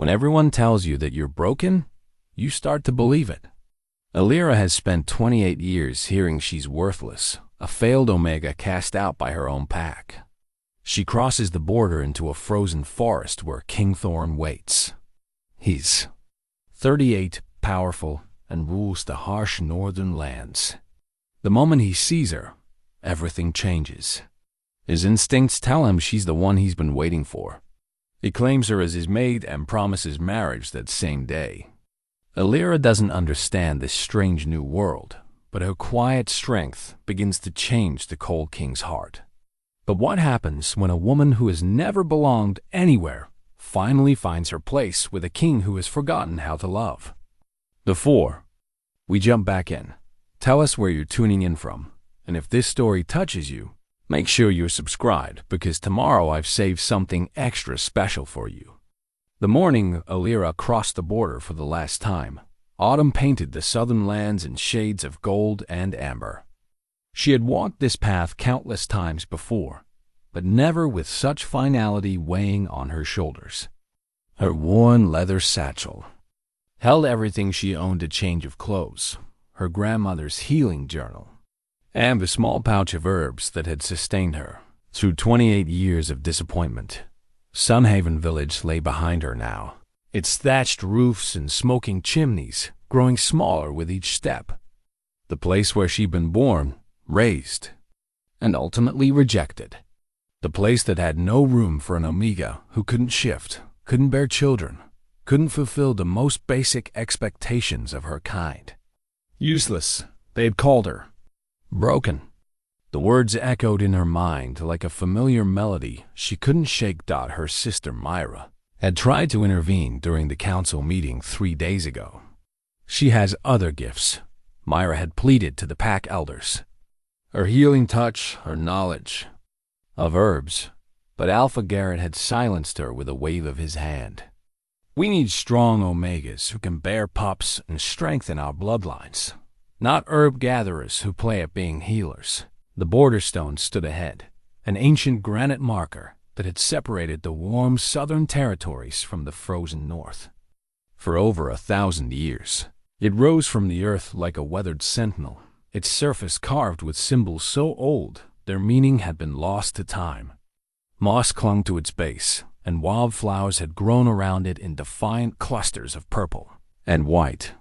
When everyone tells you that you're broken, you start to believe it. Elira has spent 28 years hearing she's worthless, a failed Omega cast out by her own pack. She crosses the border into a frozen forest where King Thorne waits. He's 38, powerful, and rules the harsh northern lands. The moment he sees her, everything changes. His instincts tell him she's the one he's been waiting for. He claims her as his maid and promises marriage that same day. Elira doesn't understand this strange new world, but her quiet strength begins to change the cold king's heart. But what happens when a woman who has never belonged anywhere finally finds her place with a king who has forgotten how to love? Before we jump back in, tell us where you're tuning in from, and if this story touches you, make sure you're subscribed because tomorrow I've saved something extra special for you. The morning Elira crossed the border for the last time, autumn painted the southern lands in shades of gold and amber. She had walked this path countless times before, but never with such finality weighing on her shoulders. Her worn leather satchel held everything she owned: a change of clothes, her grandmother's healing journal, and the small pouch of herbs that had sustained her through 28 years of disappointment. Sunhaven Village lay behind her now, its thatched roofs and smoking chimneys growing smaller with each step. The place where she'd been born, raised, and ultimately rejected. The place that had no room for an Omega who couldn't shift, couldn't bear children, couldn't fulfill the most basic expectations of her kind. Useless, they had called her. Broken. The words echoed in her mind like a familiar melody she couldn't shake. Her sister Myra had tried to intervene during the council meeting 3 days ago. She has other gifts, Myra had pleaded to the pack elders. Her healing touch, her knowledge of herbs, but Alpha Garrett had silenced her with a wave of his hand. We need strong Omegas who can bear pups and strengthen our bloodlines, not herb gatherers who play at being healers. The border stone stood ahead, an ancient granite marker that had separated the warm southern territories from the frozen north. For over 1,000 years, it rose from the earth like a weathered sentinel, its surface carved with symbols so old their meaning had been lost to time. Moss clung to its base, and wildflowers had grown around it in defiant clusters of purple and white.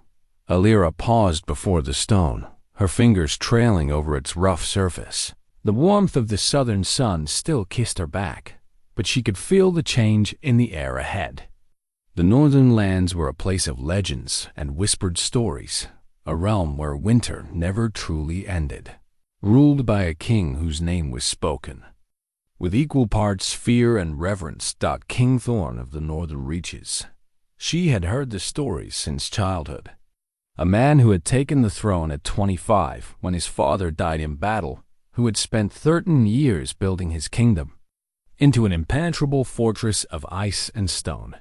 Elira paused before the stone, her fingers trailing over its rough surface. The warmth of the southern sun still kissed her back, but she could feel the change in the air ahead. The northern lands were a place of legends and whispered stories, a realm where winter never truly ended, ruled by a king whose name was spoken. With equal parts fear and reverence, King Thorne of the northern reaches. She had heard the stories since childhood. A man who had taken the throne at 25 when his father died in battle, who had spent 13 years building his kingdom into an impenetrable fortress of ice and stone.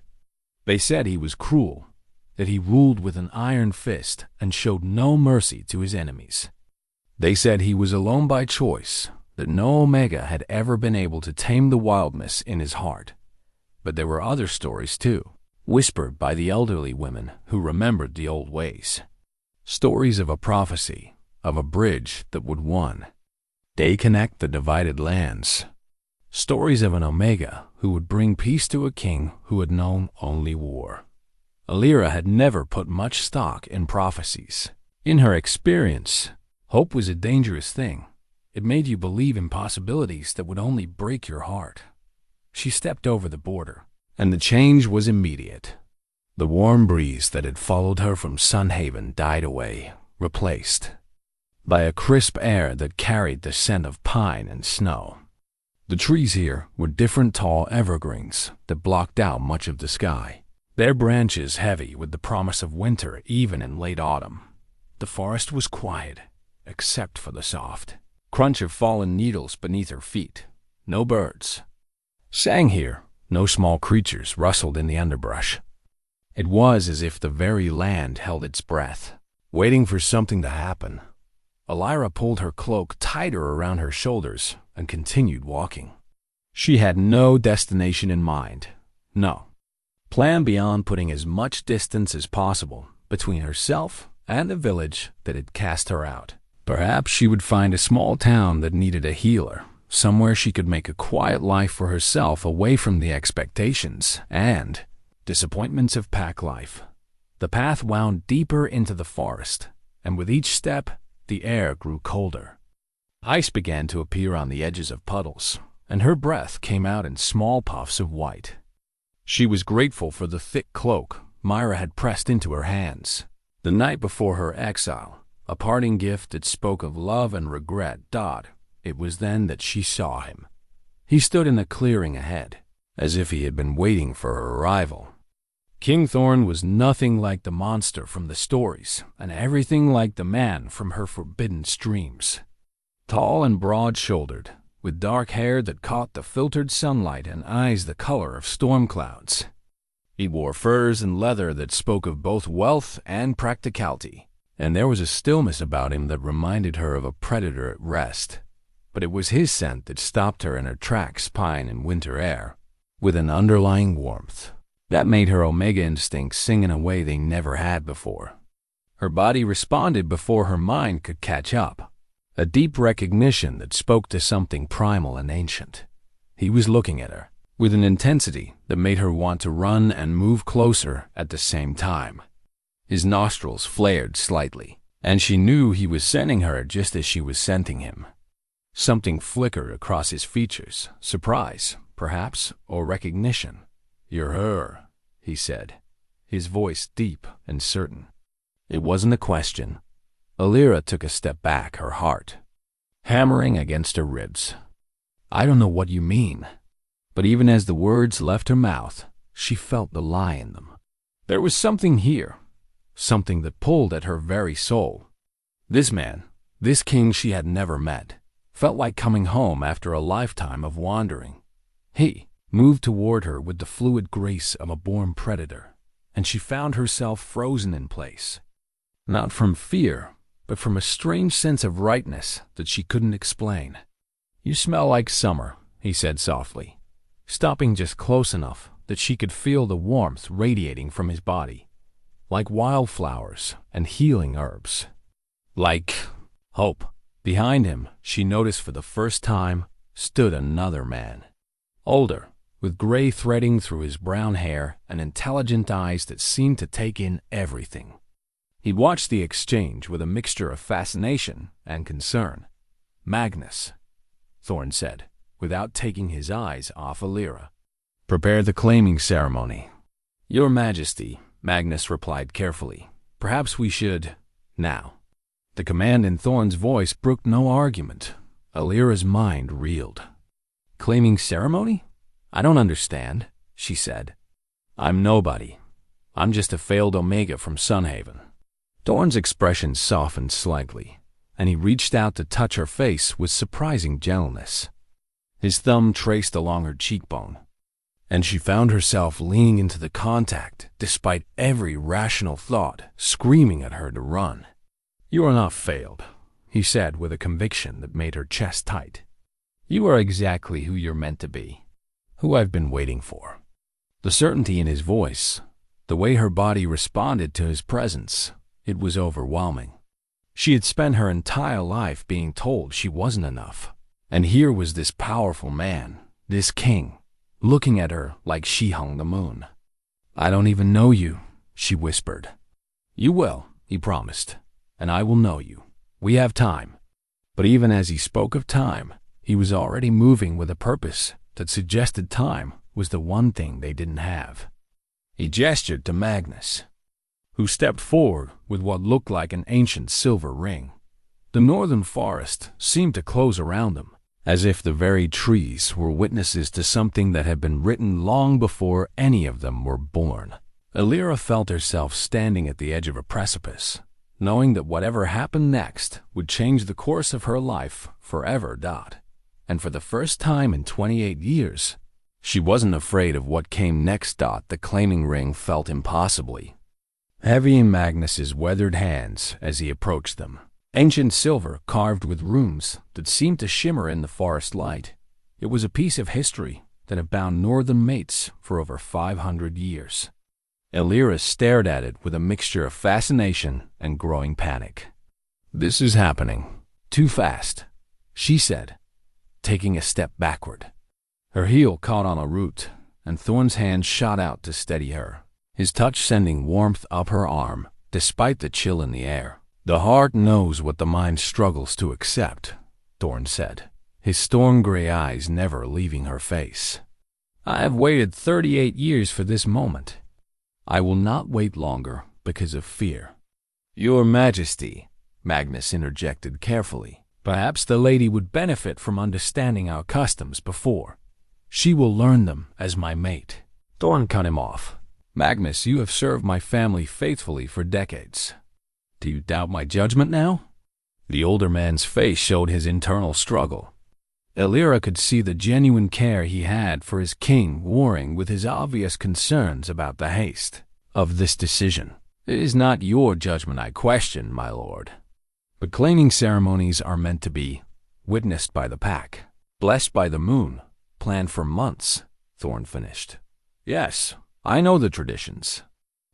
They said he was cruel, that he ruled with an iron fist and showed no mercy to his enemies. They said he was alone by choice, that no Omega had ever been able to tame the wildness in his heart. But there were other stories too, whispered by the elderly women who remembered the old ways. Stories of a prophecy, of a bridge that would one day connect the divided lands. Stories of an Omega who would bring peace to a king who had known only war. Elira had never put much stock in prophecies. In her experience, hope was a dangerous thing. It made you believe in possibilities that would only break your heart. She stepped over the border, and the change was immediate. The warm breeze that had followed her from Sunhaven died away, replaced by a crisp air that carried the scent of pine and snow. The trees here were different tall evergreens that blocked out much of the sky, their branches heavy with the promise of winter even in late autumn. The forest was quiet, except for the soft crunch of fallen needles beneath her feet. No birds sang here, no small creatures rustled in the underbrush. It was as if the very land held its breath, waiting for something to happen. Elira pulled her cloak tighter around her shoulders and continued walking. She had no destination in mind. No, Plan beyond putting as much distance as possible between herself and the village that had cast her out. Perhaps she would find a small town that needed a healer, somewhere she could make a quiet life for herself away from the expectations and disappointments of pack life. The path wound deeper into the forest, and with each step, the air grew colder. Ice began to appear on the edges of puddles, and her breath came out in small puffs of white. She was grateful for the thick cloak Myra had pressed into her hands. The night before her exile, a parting gift that spoke of love and regret. It was then that she saw him. He stood in the clearing ahead, as if he had been waiting for her arrival. King Thorne was nothing like the monster from the stories, and everything like the man from her forbidden streams. Tall and broad-shouldered, with dark hair that caught the filtered sunlight and eyes the color of storm clouds. He wore furs and leather that spoke of both wealth and practicality, and there was a stillness about him that reminded her of a predator at rest. But it was his scent that stopped her in her tracks, pine and winter air, with an underlying warmth that made her Omega instincts sing in a way they never had before. Her body responded before her mind could catch up, a deep recognition that spoke to something primal and ancient. He was looking at her with an intensity that made her want to run and move closer at the same time. His nostrils flared slightly, and she knew he was scenting her just as she was scenting him. Something flickered across his features, surprise, perhaps, or recognition. "You're her," he said, his voice deep and certain. It wasn't a question. Elira took a step back, her heart hammering against her ribs. "I don't know what you mean." But even as the words left her mouth, she felt the lie in them. There was something here, something that pulled at her very soul. This man, this king she had never met, felt like coming home after a lifetime of wandering. He moved toward her with the fluid grace of a born predator, and she found herself frozen in place. Not from fear, but from a strange sense of rightness that she couldn't explain. "You smell like summer," he said softly, stopping just close enough that she could feel the warmth radiating from his body, like wildflowers and healing herbs. Like hope. Behind him, she noticed for the first time, stood another man. Older, with gray threading through his brown hair and intelligent eyes that seemed to take in everything. He watched the exchange with a mixture of fascination and concern. "Magnus," Thorne said, without taking his eyes off Elira. "Prepare the claiming ceremony." "Your Majesty," Magnus replied carefully. "Perhaps we should now." The command in Thorne's voice brooked no argument. Elira's mind reeled. "Claiming ceremony? I don't understand," she said. "I'm nobody. I'm just a failed Omega from Sunhaven." Thorne's expression softened slightly, and he reached out to touch her face with surprising gentleness. His thumb traced along her cheekbone, and she found herself leaning into the contact despite every rational thought screaming at her to run. "You are not failed," he said with a conviction that made her chest tight. "You are exactly who you're meant to be, who I've been waiting for." The certainty in his voice, the way her body responded to his presence, it was overwhelming. She had spent her entire life being told she wasn't enough. And here was this powerful man, this king, looking at her like she hung the moon. "I don't even know you," she whispered. "You will," he promised, "and I will know you. We have time." But even as he spoke of time, he was already moving with a purpose that suggested time was the one thing they didn't have. He gestured to Magnus, who stepped forward with what looked like an ancient silver ring. The northern forest seemed to close around them, as if the very trees were witnesses to something that had been written long before any of them were born. Elira felt herself standing at the edge of a precipice, knowing that whatever happened next would change the course of her life forever. And for the first time in 28 years, she wasn't afraid of what came next. The claiming ring felt impossibly heavy in Magnus's weathered hands as he approached them. Ancient silver carved with runes that seemed to shimmer in the forest light. It was a piece of history that have bound northern mates for over 500 years. Elira stared at it with a mixture of fascination and growing panic. "This is happening. Too fast," she said, taking a step backward. Her heel caught on a root, and Thorne's hand shot out to steady her, his touch sending warmth up her arm, despite the chill in the air. "The heart knows what the mind struggles to accept," Thorne said, his storm gray eyes never leaving her face. "I have waited 38 years for this moment. I will not wait longer because of fear." "Your Majesty," Magnus interjected carefully, "perhaps the lady would benefit from understanding our customs before. She will learn them as my mate." Thorne cut him off. "Magnus, you have served my family faithfully for decades. Do you doubt my judgment now?" The older man's face showed his internal struggle. Elira could see the genuine care he had for his king warring with his obvious concerns about the haste of this decision. "It is not your judgment I question, my lord. But claiming ceremonies are meant to be witnessed by the pack, blessed by the moon, planned for months," Thorne finished. "Yes, I know the traditions,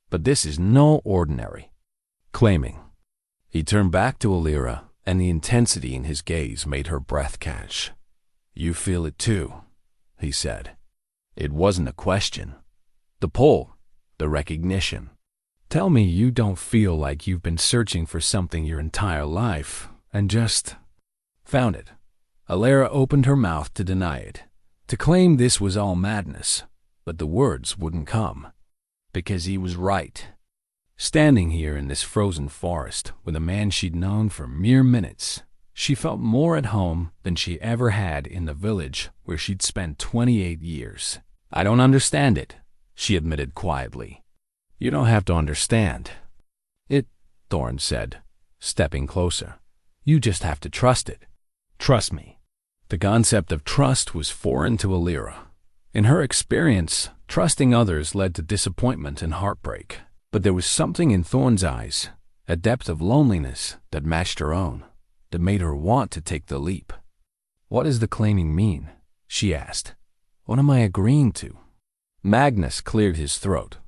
but this is no ordinary claiming." He turned back to Elira, and the intensity in his gaze made her breath catch. "You feel it too," he said. It wasn't a question. The pull, the recognition. "Tell me you don't feel like you've been searching for something your entire life and just found it." Elira opened her mouth to deny it, to claim this was all madness, but the words wouldn't come. Because he was right. Standing here in this frozen forest with a man she'd known for mere minutes, she felt more at home than she ever had in the village where she'd spent 28 years. "I don't understand it," she admitted quietly. "You don't have to understand it," Thorne said, stepping closer. "You just have to trust it. Trust me." The concept of trust was foreign to Elira. In her experience, trusting others led to disappointment and heartbreak. But there was something in Thorne's eyes, a depth of loneliness that matched her own, that made her want to take the leap. "What does the claiming mean?" she asked. "What am I agreeing to?" Magnus cleared his throat.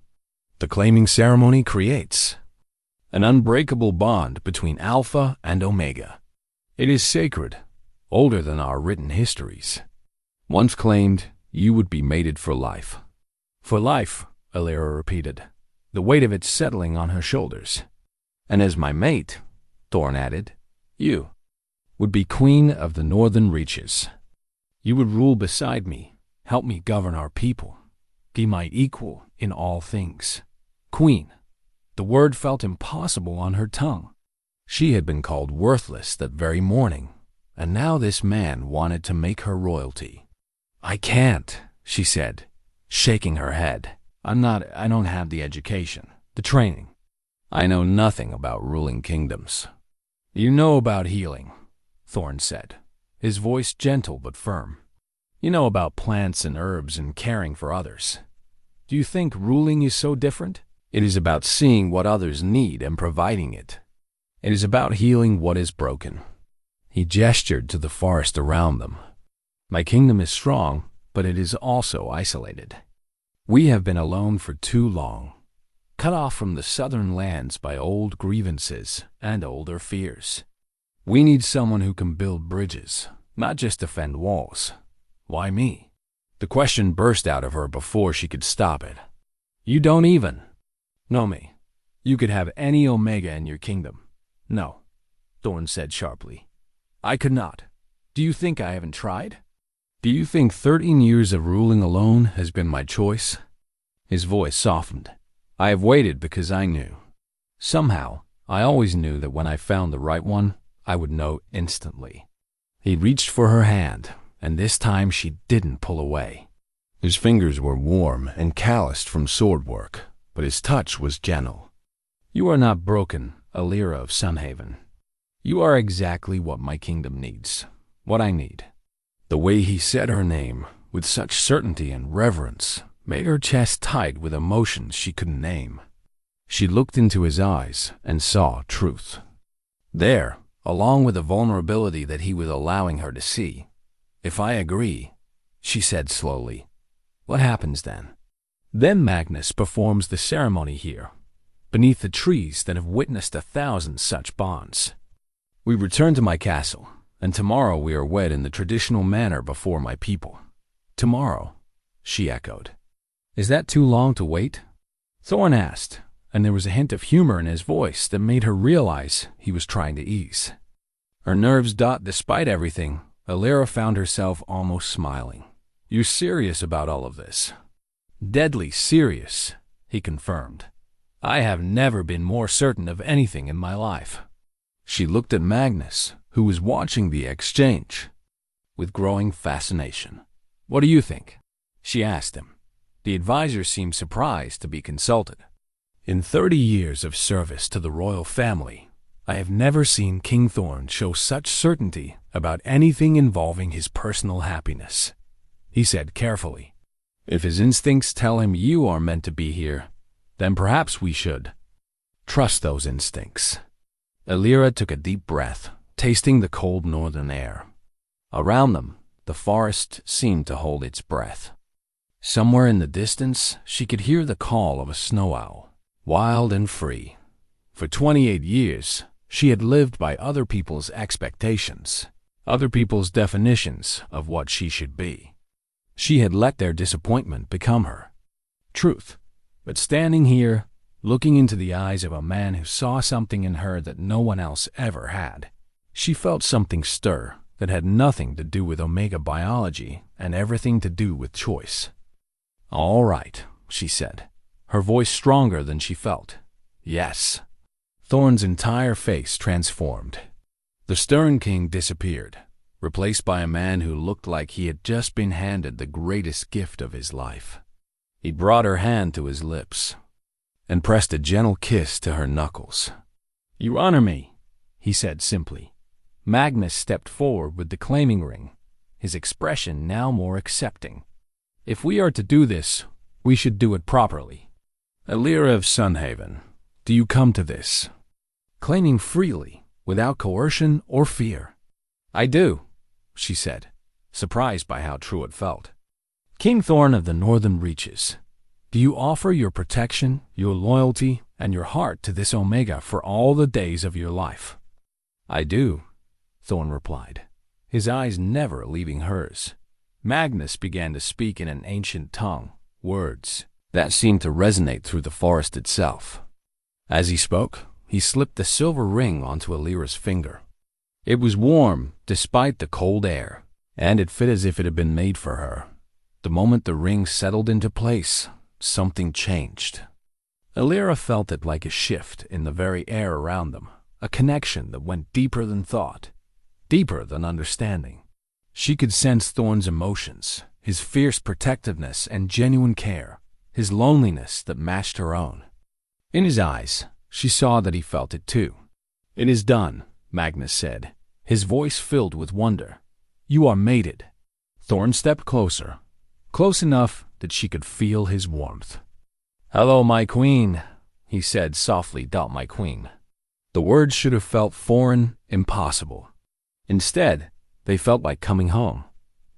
"The claiming ceremony creates an unbreakable bond between Alpha and Omega. It is sacred, older than our written histories. Once claimed, you would be mated for life." "For life," Elira repeated, the weight of it settling on her shoulders. "And as my mate," Thorne added, "you would be queen of the northern reaches. You would rule beside me, help me govern our people, be my equal in all things." Queen. The word felt impossible on her tongue. She had been called worthless that very morning, and now this man wanted to make her royalty. "I can't," she said, shaking her head. I don't have the education, the training. I know nothing about ruling kingdoms." "You know about healing," Thorne said, his voice gentle but firm. "You know about plants and herbs and caring for others. Do you think ruling is so different? It is about seeing what others need and providing it. It is about healing what is broken." He gestured to the forest around them. "My kingdom is strong, but it is also isolated. We have been alone for too long, cut off from the southern lands by old grievances and older fears. We need someone who can build bridges, not just defend walls." "Why me?" The question burst out of her before she could stop it. "You don't even know me. You could have any Omega in your kingdom." "No," Thorne said sharply. "I could not. Do you think I haven't tried? Do you think 13 years of ruling alone has been my choice?" His voice softened. "I have waited because I knew. Somehow, I always knew that when I found the right one, I would know instantly." He reached for her hand, and this time she didn't pull away. His fingers were warm and calloused from sword work, but his touch was gentle. "You are not broken, Elira of Sunhaven. You are exactly what my kingdom needs, what I need." The way he said her name, with such certainty and reverence, made her chest tight with emotions she couldn't name. She looked into his eyes and saw truth. There, along with the vulnerability that he was allowing her to see. "If I agree," she said slowly, What happens then? Then Magnus performs the ceremony here, beneath the trees that have witnessed 1,000 such bonds. We return to my castle, and tomorrow we are wed in the traditional manner before my people. Tomorrow, she echoed. Is that too long to wait? Thorne asked, and there was a hint of humor in his voice that made her realize he was trying to ease. Her nerves despite everything, Elira found herself almost smiling. You're serious about all of this? Deadly serious, he confirmed. I have never been more certain of anything in my life. She looked at Magnus, who was watching the exchange, with growing fascination. What do you think? She asked him. The advisor seemed surprised to be consulted. In 30 years of service to the royal family, I have never seen King Thorne show such certainty about anything involving his personal happiness, he said carefully. If his instincts tell him you are meant to be here, then perhaps we should trust those instincts. Elira took a deep breath, tasting the cold northern air. Around them, the forest seemed to hold its breath. Somewhere in the distance, she could hear the call of a snow owl, wild and free. For 28 years, she had lived by other people's expectations, other people's definitions of what she should be. She had let their disappointment become her truth. But standing here, looking into the eyes of a man who saw something in her that no one else ever had, she felt something stir that had nothing to do with Omega biology and everything to do with choice. All right, she said, her voice stronger than she felt. Yes. Thorne's entire face transformed. The stern king disappeared, replaced by a man who looked like he had just been handed the greatest gift of his life. He brought her hand to his lips and pressed a gentle kiss to her knuckles. You honor me, he said simply. Magnus stepped forward with the claiming ring, his expression now more accepting. If we are to do this, we should do it properly. Elira of Sunhaven, do you come to this claiming freely, without coercion or fear? I do, she said, surprised by how true it felt. King Thorne of the Northern Reaches, do you offer your protection, your loyalty, and your heart to this Omega for all the days of your life? I do, Thorne replied, his eyes never leaving hers. Magnus began to speak in an ancient tongue, words that seemed to resonate through the forest itself. As he spoke, he slipped the silver ring onto Elira's finger. It was warm, despite the cold air, and it fit as if it had been made for her. The moment the ring settled into place, something changed. Elira felt it like a shift in the very air around them, a connection that went deeper than thought, deeper than understanding. She could sense Thorne's emotions, his fierce protectiveness and genuine care, his loneliness that matched her own. In his eyes, she saw that he felt it too. It is done, Magnus said, his voice filled with wonder. You are mated. Thorne stepped closer, close enough that she could feel his warmth. Hello, my queen, he said softly. My queen. The words should have felt foreign, impossible. Instead, they felt like coming home.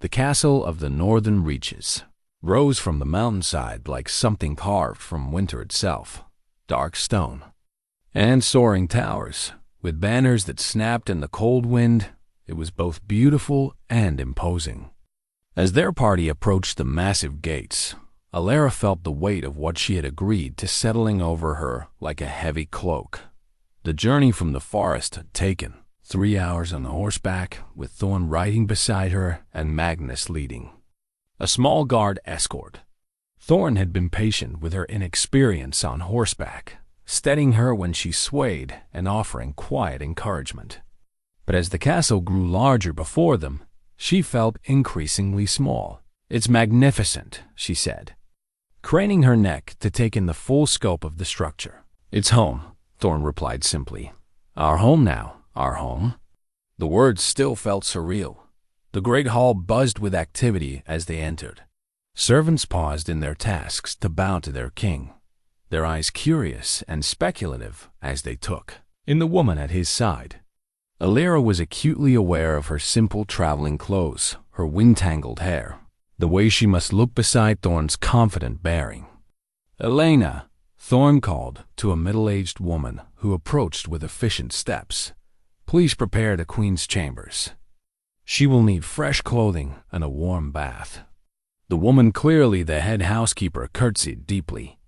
The castle of the Northern Reaches rose from the mountainside like something carved from winter itself, dark stone. And soaring towers, with banners that snapped in the cold wind, it was both beautiful and imposing. As their party approached the massive gates, Elira felt the weight of what she had agreed to settling over her like a heavy cloak. The journey from the forest had taken 3 hours on horseback, with Thorne riding beside her and Magnus leading. A small guard escort. Thorne had been patient with her inexperience on horseback, steadying her when she swayed and offering quiet encouragement. But as the castle grew larger before them, she felt increasingly small. It's magnificent, she said, craning her neck to take in the full scope of the structure. It's home, Thorne replied simply. Our home now. Our home? The words still felt surreal. The great hall buzzed with activity as they entered. Servants paused in their tasks to bow to their king, their eyes curious and speculative as they took in the woman at his side. Elira was acutely aware of her simple traveling clothes, her wind-tangled hair, the way she must look beside Thorne's confident bearing. "Elena," Thorne called to a middle-aged woman who approached with efficient steps. "Please prepare the Queen's chambers. She will need fresh clothing and a warm bath." The woman, clearly the head housekeeper, curtsied deeply.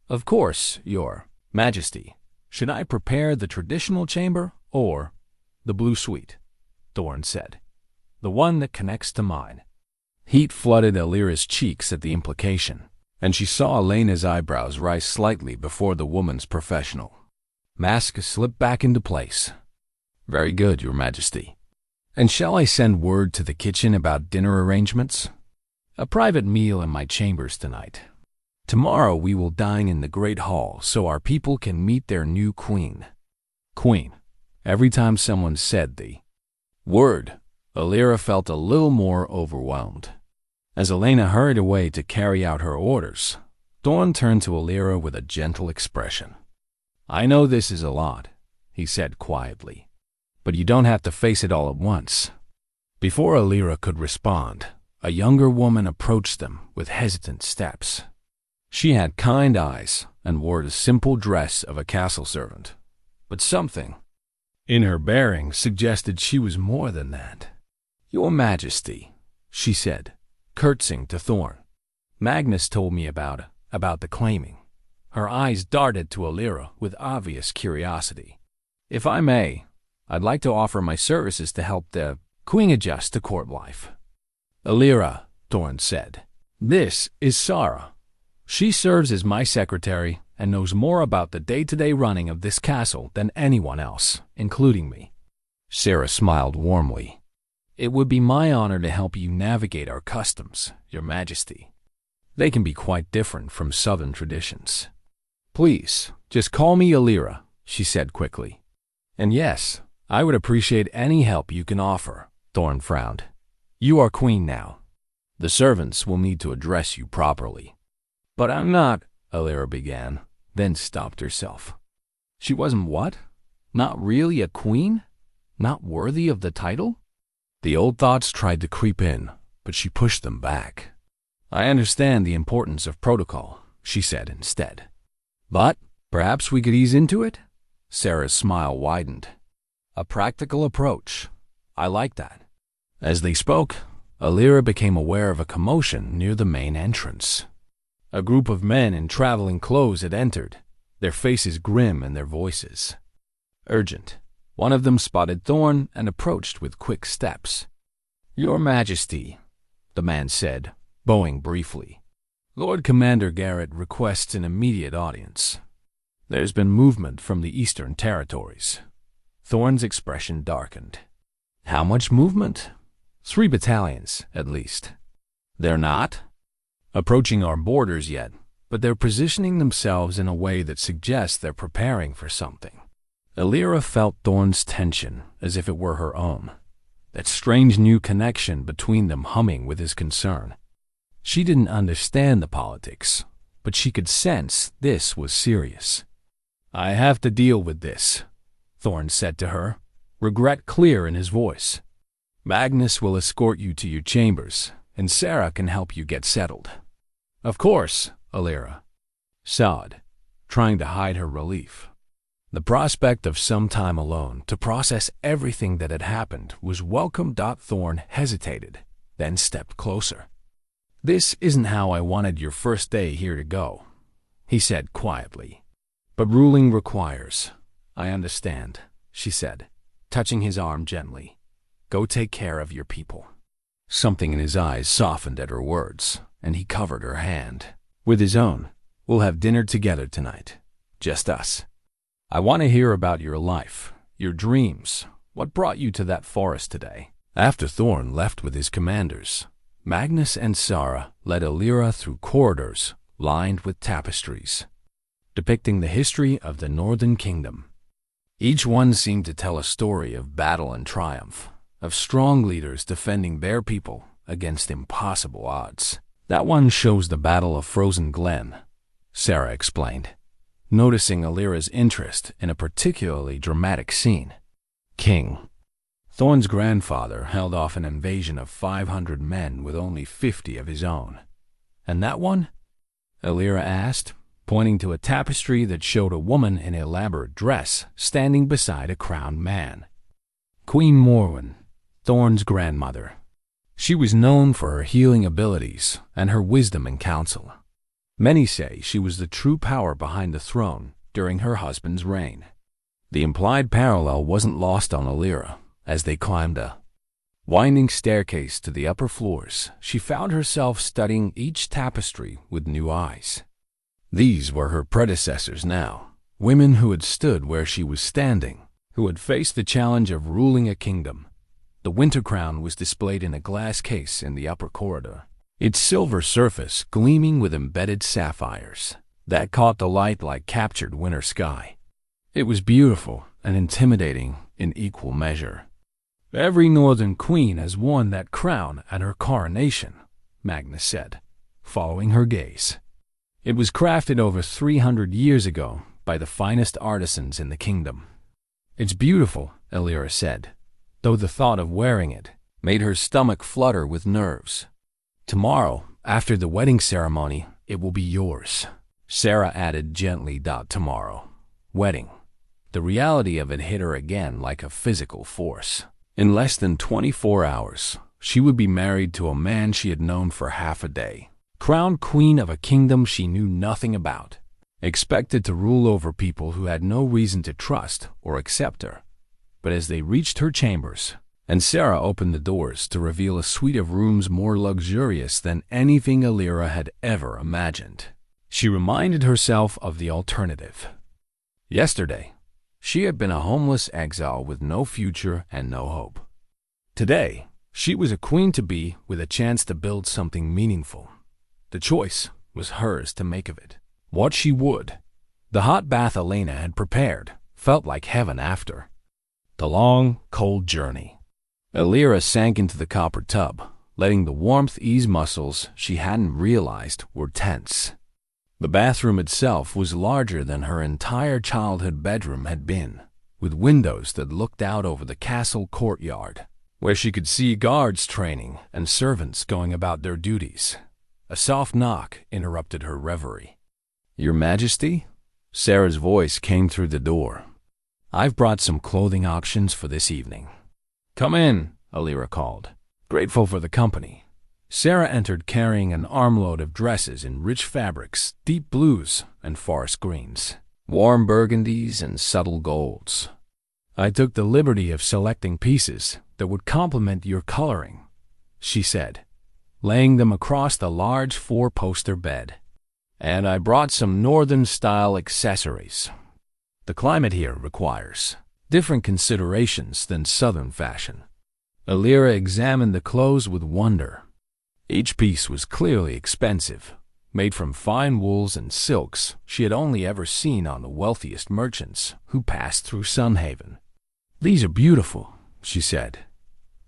"Of course, Your Majesty. Should I prepare the traditional chamber or the blue suite?" Thorne said. "The one that connects to mine." Heat flooded Elira's cheeks at the implication, and she saw Elena's eyebrows rise slightly before the woman's professional mask slipped back into place. "Very good, Your Majesty. And shall I send word to the kitchen about dinner arrangements? A private meal in my chambers tonight. Tomorrow we will dine in the Great Hall so our people can meet their new queen." Queen. Every time someone said the word, Elira felt a little more overwhelmed. As Elena hurried away to carry out her orders, Thorne turned to Elira with a gentle expression. "I know this is a lot," he said quietly, "but you don't have to face it all at once." Before Elira could respond, a younger woman approached them with hesitant steps. She had kind eyes and wore the simple dress of a castle servant, but something in her bearing suggested she was more than that. "Your Majesty," she said, curtsying to Thorne. "Magnus told me about the claiming." Her eyes darted to Elira with obvious curiosity. "If I may, I'd like to offer my services to help the Queen adjust to court life." "Elira," Thorne said, "this is Sarah. She serves as my secretary and knows more about the day-to-day running of this castle than anyone else, including me." Sarah smiled warmly. "It would be my honor to help you navigate our customs, Your Majesty. They can be quite different from Southern traditions." "Please, just call me Elira," she said quickly. "And yes, I would appreciate any help you can offer," Thorne frowned. "You are queen now. The servants will need to address you properly." "But I'm not," Elira began, then stopped herself. She wasn't what? Not really a queen? Not worthy of the title? The old thoughts tried to creep in, but she pushed them back. "I understand the importance of protocol," she said instead. "But perhaps we could ease into it?" Sarah's smile widened. "A practical approach. I like that." As they spoke, Elira became aware of a commotion near the main entrance. A group of men in traveling clothes had entered, their faces grim and their voices urgent. One of them spotted Thorne and approached with quick steps. "Your Majesty," the man said, bowing briefly. "Lord Commander Garrett requests an immediate audience. There's been movement from the Eastern Territories." Thorne's expression darkened. "How much movement?" 3 battalions, at least." "They're not approaching our borders yet, but they're positioning themselves in a way that suggests they're preparing for something." Elira felt Thorne's tension as if it were her own, that strange new connection between them humming with his concern. She didn't understand the politics, but she could sense this was serious. "I have to deal with this," Thorne said to her, regret clear in his voice. "Magnus will escort you to your chambers, and Sarah can help you get settled." "Of course," Elira sobbed, trying to hide her relief. The prospect of some time alone to process everything that had happened was welcome. Thorne hesitated, then stepped closer. "This isn't how I wanted your first day here to go," he said quietly. "But ruling requires." "I understand," she said, touching his arm gently. "Go take care of your people." Something in his eyes softened at her words, and he covered her hand with his own. "We'll have dinner together tonight. Just us. I want to hear about your life, your dreams. What brought you to that forest today?" After Thorne left with his commanders, Magnus and Sarah led Elira through corridors lined with tapestries, depicting the history of the Northern Kingdom. Each one seemed to tell a story of battle and triumph, of strong leaders defending their people against impossible odds. "That one shows the Battle of Frozen Glen," Sarah explained, noticing Elira's interest in a particularly dramatic scene. King Thorne's grandfather held off an invasion of 500 men with only 50 of his own. And that one? Elira asked, pointing to a tapestry that showed a woman in an elaborate dress standing beside a crowned man. Queen Morwen, Thorne's grandmother. She was known for her healing abilities and her wisdom and counsel. Many say she was the true power behind the throne during her husband's reign. The implied parallel wasn't lost on Elira. As they climbed a winding staircase to the upper floors, she found herself studying each tapestry with new eyes. These were her predecessors now, women who had stood where she was standing, who had faced the challenge of ruling a kingdom. The winter crown was displayed in a glass case in the upper corridor, its silver surface gleaming with embedded sapphires that caught the light like captured winter sky. It was beautiful and intimidating in equal measure. "Every northern queen has worn that crown at her coronation," Magnus said, following her gaze. "It was crafted over 300 years ago by the finest artisans in the kingdom." "It's beautiful," Elira said, though the thought of wearing it made her stomach flutter with nerves. "Tomorrow, after the wedding ceremony, it will be yours," Sarah added gently. Tomorrow. Wedding. The reality of it hit her again like a physical force. In less than 24 hours, she would be married to a man she had known for half a day, crowned queen of a kingdom she knew nothing about, expected to rule over people who had no reason to trust or accept her. But as they reached her chambers, and Sarah opened the doors to reveal a suite of rooms more luxurious than anything Elira had ever imagined, she reminded herself of the alternative. Yesterday, she had been a homeless exile with no future and no hope. Today, she was a queen-to-be with a chance to build something meaningful. The choice was hers to make of it what she would. The hot bath Elena had prepared felt like heaven after the long, cold journey. Elira sank into the copper tub, letting the warmth ease muscles she hadn't realized were tense. The bathroom itself was larger than her entire childhood bedroom had been, with windows that looked out over the castle courtyard, where she could see guards training and servants going about their duties. A soft knock interrupted her reverie. "Your Majesty?" Sarah's voice came through the door. "I've brought some clothing options for this evening." "Come in," Elira called, grateful for the company. Sarah entered carrying an armload of dresses in rich fabrics, deep blues and forest greens, warm burgundies and subtle golds. "I took the liberty of selecting pieces that would complement your coloring," she said, laying them across the large four-poster bed. "And I brought some northern-style accessories. The climate here requires different considerations than southern fashion." Elira examined the clothes with wonder. Each piece was clearly expensive, made from fine wools and silks she had only ever seen on the wealthiest merchants who passed through Sunhaven. "These are beautiful," she said,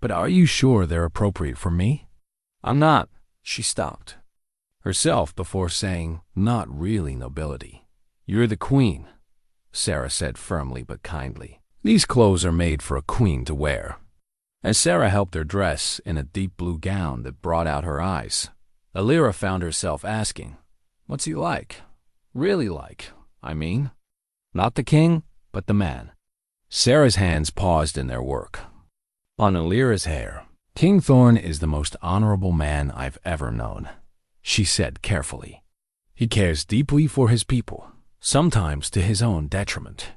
"but are you sure they're appropriate for me?" "I'm not," she stopped herself before saying, "Not really, nobility. You're the queen," Sarah said firmly but kindly. "These clothes are made for a queen to wear." As Sarah helped her dress in a deep blue gown that brought out her eyes, Elira found herself asking, "What's he like? Really like, I mean. Not the king, but the man." Sarah's hands paused in their work. On Elira's hair, "King Thorne is the most honorable man I've ever known," she said carefully. "He cares deeply for his people, sometimes to his own detriment.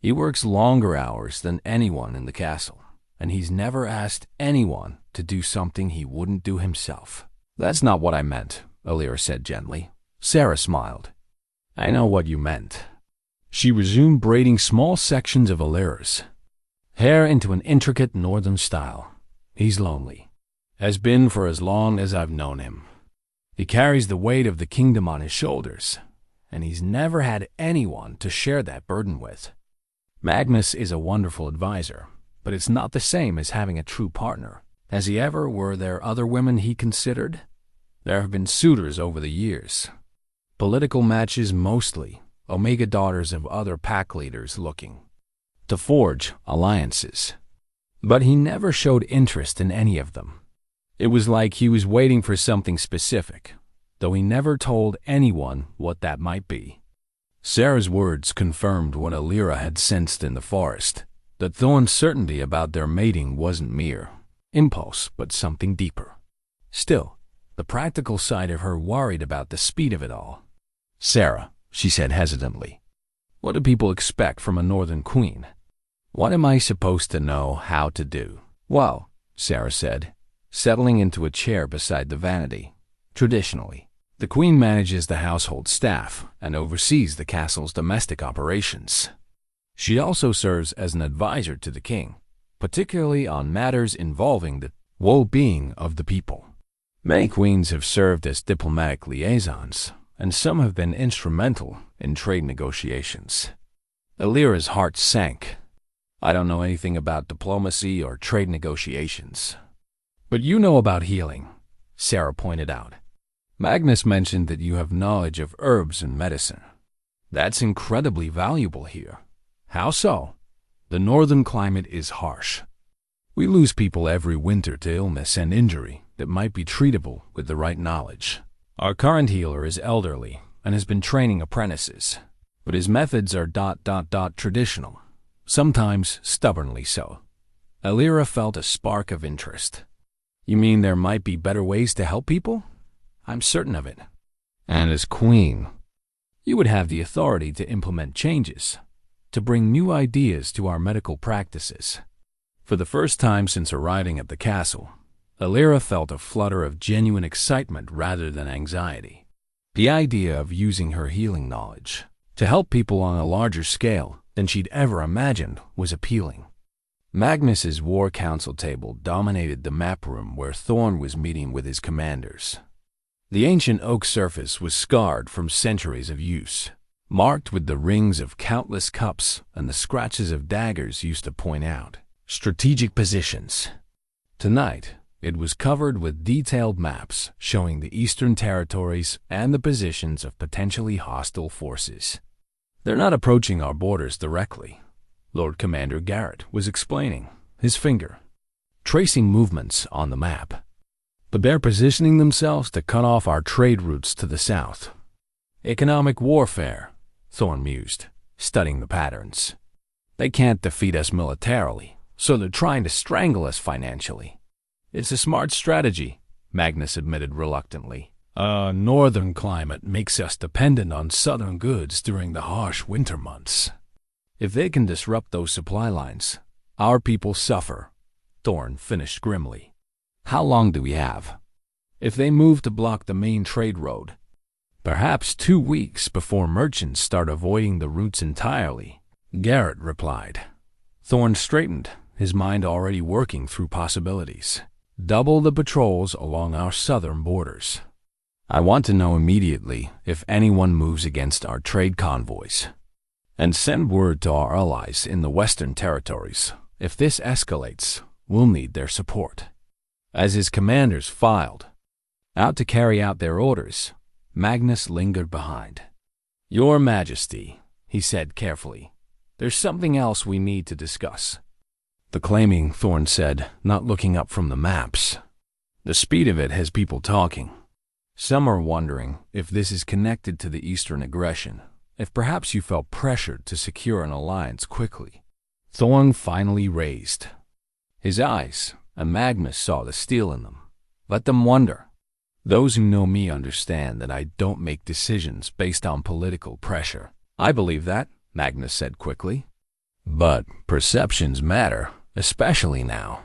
He works longer hours than anyone in the castle, and he's never asked anyone to do something he wouldn't do himself." "That's not what I meant," Elira said gently. Sarah smiled. "I know what you meant." She resumed braiding small sections of Elira's hair into an intricate northern style. "He's lonely. Has been for as long as I've known him. He carries the weight of the kingdom on his shoulders, and he's never had anyone to share that burden with. Magnus is a wonderful advisor, but it's not the same as having a true partner. Has he ever? Were there other women he considered? There have been suitors over the years. Political matches mostly, Omega daughters of other pack leaders looking to forge alliances. But he never showed interest in any of them. It was like he was waiting for something specific, though he never told anyone what that might be. Sarah's words confirmed what Elira had sensed in the forest, that Thorne's certainty about their mating wasn't mere impulse, but something deeper. Still, the practical side of her worried about the speed of it all. "Sarah," she said hesitantly, "what do people expect from a northern queen? What am I supposed to know how to do?" "Well," Sarah said, settling into a chair beside the vanity, "traditionally, the queen manages the household staff and oversees the castle's domestic operations. She also serves as an advisor to the king, particularly on matters involving the well-being of the people. Many queens have served as diplomatic liaisons, and some have been instrumental in trade negotiations." Elira's heart sank. "I don't know anything about diplomacy or trade negotiations." "But you know about healing," Sarah pointed out. "Magnus mentioned that you have knowledge of herbs and medicine. That's incredibly valuable here." "How so?" "The northern climate is harsh. We lose people every winter to illness and injury that might be treatable with the right knowledge. Our current healer is elderly and has been training apprentices, but his methods are traditional, sometimes stubbornly so." Elira felt a spark of interest. "You mean there might be better ways to help people?" "I'm certain of it." "And as queen, you would have the authority to implement changes, to bring new ideas to our medical practices." For the first time since arriving at the castle, Elira felt a flutter of genuine excitement rather than anxiety. The idea of using her healing knowledge to help people on a larger scale than she'd ever imagined was appealing. Magnus's war council table dominated the map room where Thorne was meeting with his commanders. The ancient oak surface was scarred from centuries of use, marked with the rings of countless cups and the scratches of daggers used to point out strategic positions. Tonight, it was covered with detailed maps showing the eastern territories and the positions of potentially hostile forces. "They're not approaching our borders directly," Lord Commander Garrett was explaining, his finger tracing movements on the map. "But they're positioning themselves to cut off our trade routes to the south." "Economic warfare," Thorne mused, studying the patterns. "They can't defeat us militarily, so they're trying to strangle us financially." "It's a smart strategy," Magnus admitted reluctantly. "A northern climate makes us dependent on southern goods during the harsh winter months. If they can disrupt those supply lines, our people suffer," Thorne finished grimly. "How long do we have?" "If they move to block the main trade road, perhaps 2 weeks before merchants start avoiding the routes entirely," Garrett replied. Thorne straightened, his mind already working through possibilities. "Double the patrols along our southern borders. I want to know immediately if anyone moves against our trade convoys. And send word to our allies in the western territories. If this escalates, we'll need their support." As his commanders filed out to carry out their orders, Magnus lingered behind. "Your Majesty," he said carefully, "there's something else we need to discuss." "The claiming," Thorne said, not looking up from the maps. "The speed of it has people talking. Some are wondering if this is connected to the eastern aggression, if perhaps you felt pressured to secure an alliance quickly." Thorne finally raised his eyes, and Magnus saw the steel in them. "Let them wonder. Those who know me understand that I don't make decisions based on political pressure." "I believe that," Magnus said quickly. "But perceptions matter, especially now.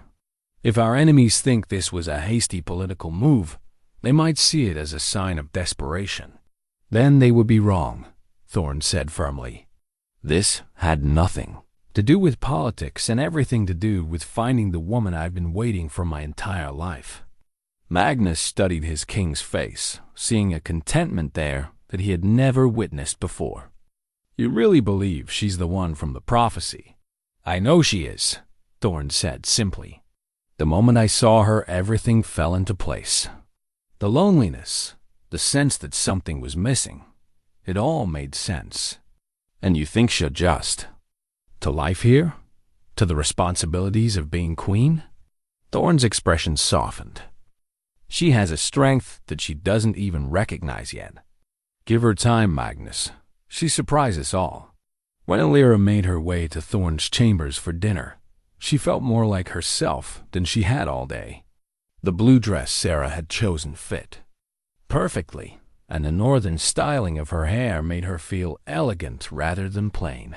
If our enemies think this was a hasty political move, they might see it as a sign of desperation. Then they would be wrong," Thorne said firmly. "This had nothing to do with politics and everything to do with finding the woman I've been waiting for my entire life." Magnus studied his king's face, seeing a contentment there that he had never witnessed before. "You really believe she's the one from the prophecy?" "I know she is," Thorne said simply. "The moment I saw her, everything fell into place. The loneliness, the sense that something was missing, it all made sense." "And you think she'll adjust to life here?" To the responsibilities of being queen? Thorne's expression softened. She has a strength that she doesn't even recognize yet. Give her time, Magnus. She surprised us all. When Elira made her way to Thorne's chambers for dinner, she felt more like herself than she had all day. The blue dress Sarah had chosen fit perfectly, and the northern styling of her hair made her feel elegant rather than plain.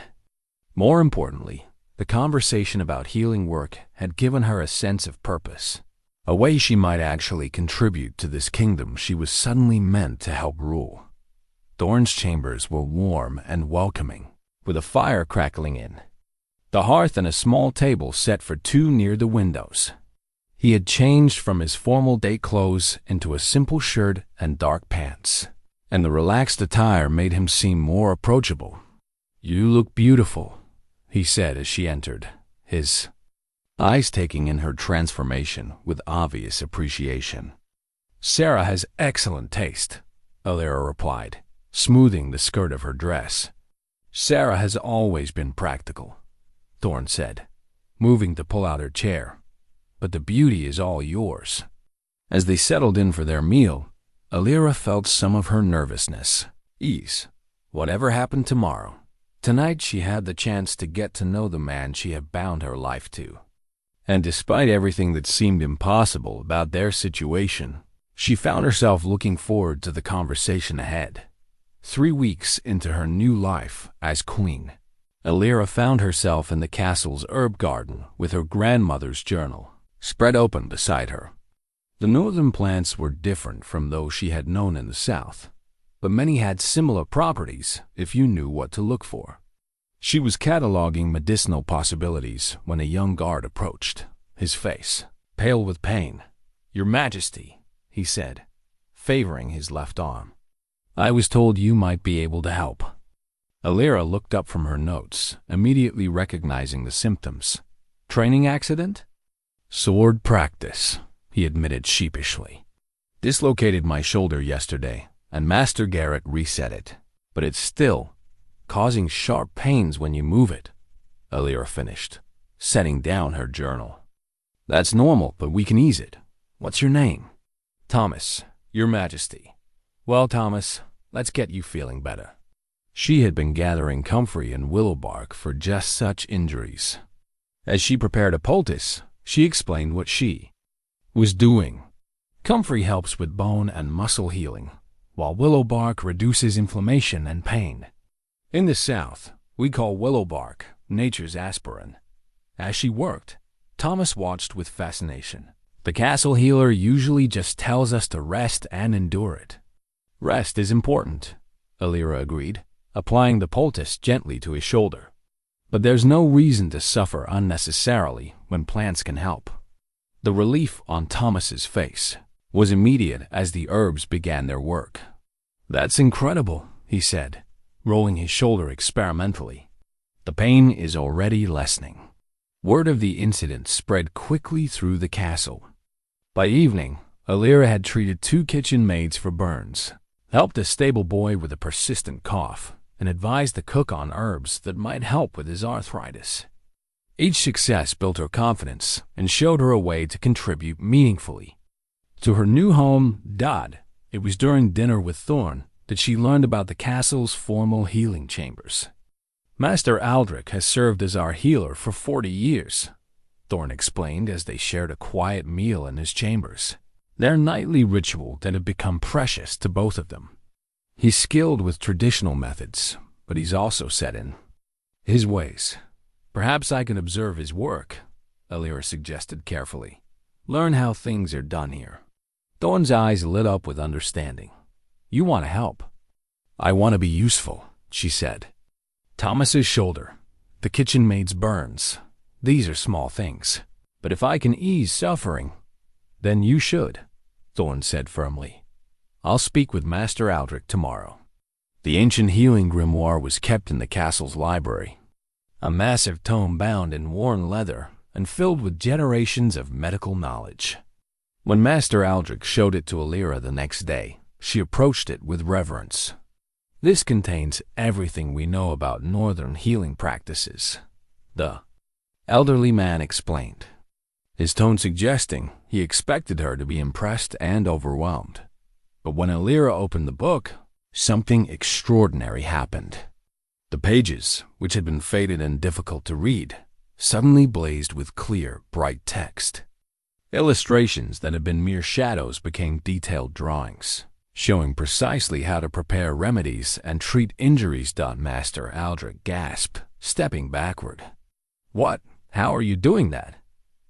More importantly, the conversation about healing work had given her a sense of purpose, a way she might actually contribute to this kingdom she was suddenly meant to help rule. Thorne's chambers were warm and welcoming, with a fire crackling in the hearth and a small table set for two near the windows. He had changed from his formal day clothes into a simple shirt and dark pants, and the relaxed attire made him seem more approachable. "You look beautiful," he said as she entered, his eyes taking in her transformation with obvious appreciation. "Sarah has excellent taste," Elira replied, smoothing the skirt of her dress. "Sarah has always been practical," Thorne said, moving to pull out her chair. "But the beauty is all yours." As they settled in for their meal, Elira felt some of her nervousness ease. Whatever happened tomorrow, tonight she had the chance to get to know the man she had bound her life to. And despite everything that seemed impossible about their situation, she found herself looking forward to the conversation ahead. 3 weeks into her new life as queen, Elira found herself in the castle's herb garden with her grandmother's journal spread open beside her. The northern plants were different from those she had known in the south, but many had similar properties if you knew what to look for. She was cataloging medicinal possibilities when a young guard approached, his face pale with pain. "Your Majesty," he said, favoring his left arm. "I was told you might be able to help." Elira looked up from her notes, immediately recognizing the symptoms. "Training accident?" "Sword practice," he admitted sheepishly. "Dislocated my shoulder yesterday, and Master Garrett reset it, but it's still causing sharp pains when you move it," Elira finished, setting down her journal. "That's normal, but we can ease it. What's your name?" "Thomas, Your Majesty." "Well, Thomas, let's get you feeling better." She had been gathering comfrey and willow bark for just such injuries. As she prepared a poultice, she explained what she was doing. Comfrey helps with bone and muscle healing, while willow bark reduces inflammation and pain. In the South, we call willow bark nature's aspirin. As she worked, Thomas watched with fascination. The castle healer usually just tells us to rest and endure it. "Rest is important," Elira agreed, applying the poultice gently to his shoulder. "But there's no reason to suffer unnecessarily when plants can help." The relief on Thomas's face was immediate as the herbs began their work. "That's incredible," he said, rolling his shoulder experimentally. "The pain is already lessening." Word of the incident spread quickly through the castle. By evening, Elira had treated 2 kitchen maids for burns, helped a stable boy with a persistent cough, and advised the cook on herbs that might help with his arthritis. Each success built her confidence and showed her a way to contribute meaningfully to her new home. It was during dinner with Thorne that she learned about the castle's formal healing chambers. "Master Aldrich has served as our healer for 40 years, Thorne explained as they shared a quiet meal in his chambers, their nightly ritual that had become precious to both of them. He's skilled with traditional methods, but he's also set in his ways. Perhaps I can observe his work," Elira suggested carefully. "Learn how things are done here." Thorne's eyes lit up with understanding. "You want to help." "I want to be useful," she said. Thomas's shoulder, the kitchen maid's burns, these are small things. But if I can ease suffering, then you should, Thorne said firmly. "I'll speak with Master Aldrich tomorrow." The ancient healing grimoire was kept in the castle's library, a massive tome bound in worn leather and filled with generations of medical knowledge. When Master Aldrich showed it to Elira the next day, she approached it with reverence. "This contains everything we know about northern healing practices," the elderly man explained, his tone suggesting he expected her to be impressed and overwhelmed. But when Elira opened the book, something extraordinary happened. The pages, which had been faded and difficult to read, suddenly blazed with clear, bright text. Illustrations that had been mere shadows became detailed drawings, showing precisely how to prepare remedies and treat injuries. Master Aldrich gasped, stepping backward. "What? How are you doing that?"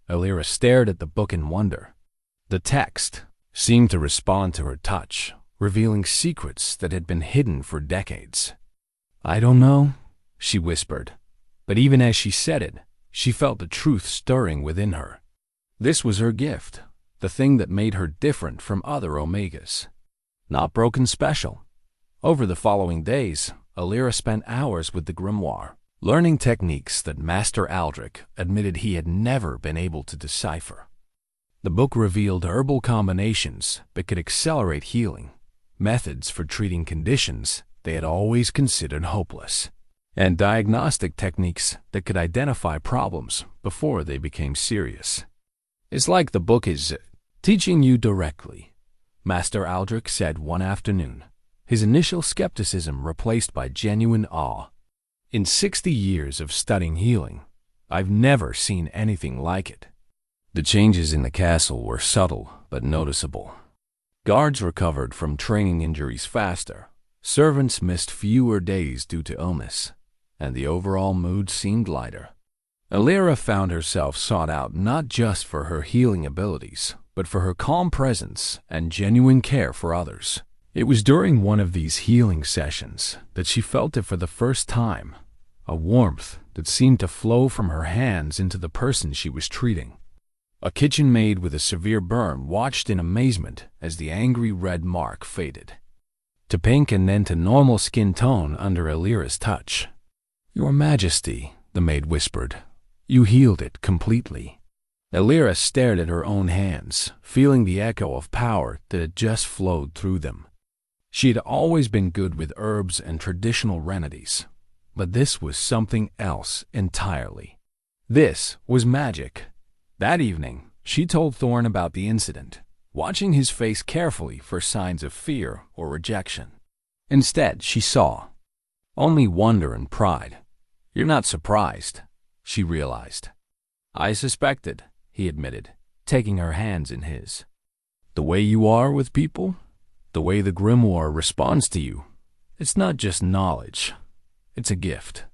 Elira stared at the book in wonder. The text seemed to respond to her touch, revealing secrets that had been hidden for decades. "I don't know," she whispered, but even as she said it, she felt the truth stirring within her. This was her gift, the thing that made her different from other Omegas. Not broken special. Over the following days, Elira spent hours with the grimoire, learning techniques that Master Aldrich admitted he had never been able to decipher. The book revealed herbal combinations that could accelerate healing, methods for treating conditions they had always considered hopeless, and diagnostic techniques that could identify problems before they became serious. "It's like the book is teaching you directly," Master Aldrich said one afternoon, his initial skepticism replaced by genuine awe. "In 60 years of studying healing, I've never seen anything like it." The changes in the castle were subtle but noticeable. Guards recovered from training injuries faster, servants missed fewer days due to illness, and the overall mood seemed lighter. Elira found herself sought out not just for her healing abilities, but for her calm presence and genuine care for others. It was during one of these healing sessions that she felt it for the first time, a warmth that seemed to flow from her hands into the person she was treating. A kitchen maid with a severe burn watched in amazement as the angry red mark faded to pink and then to normal skin tone under Elira's touch. "Your Majesty," the maid whispered, "you healed it completely." Elira stared at her own hands, feeling the echo of power that had just flowed through them. She had always been good with herbs and traditional remedies, but this was something else entirely. This was magic. That evening, she told Thorne about the incident, watching his face carefully for signs of fear or rejection. Instead, she saw only wonder and pride. "You're not surprised," she realized. "I suspected," he admitted, taking her hands in his. "The way you are with people, the way the grimoire responds to you, it's not just knowledge, it's a gift.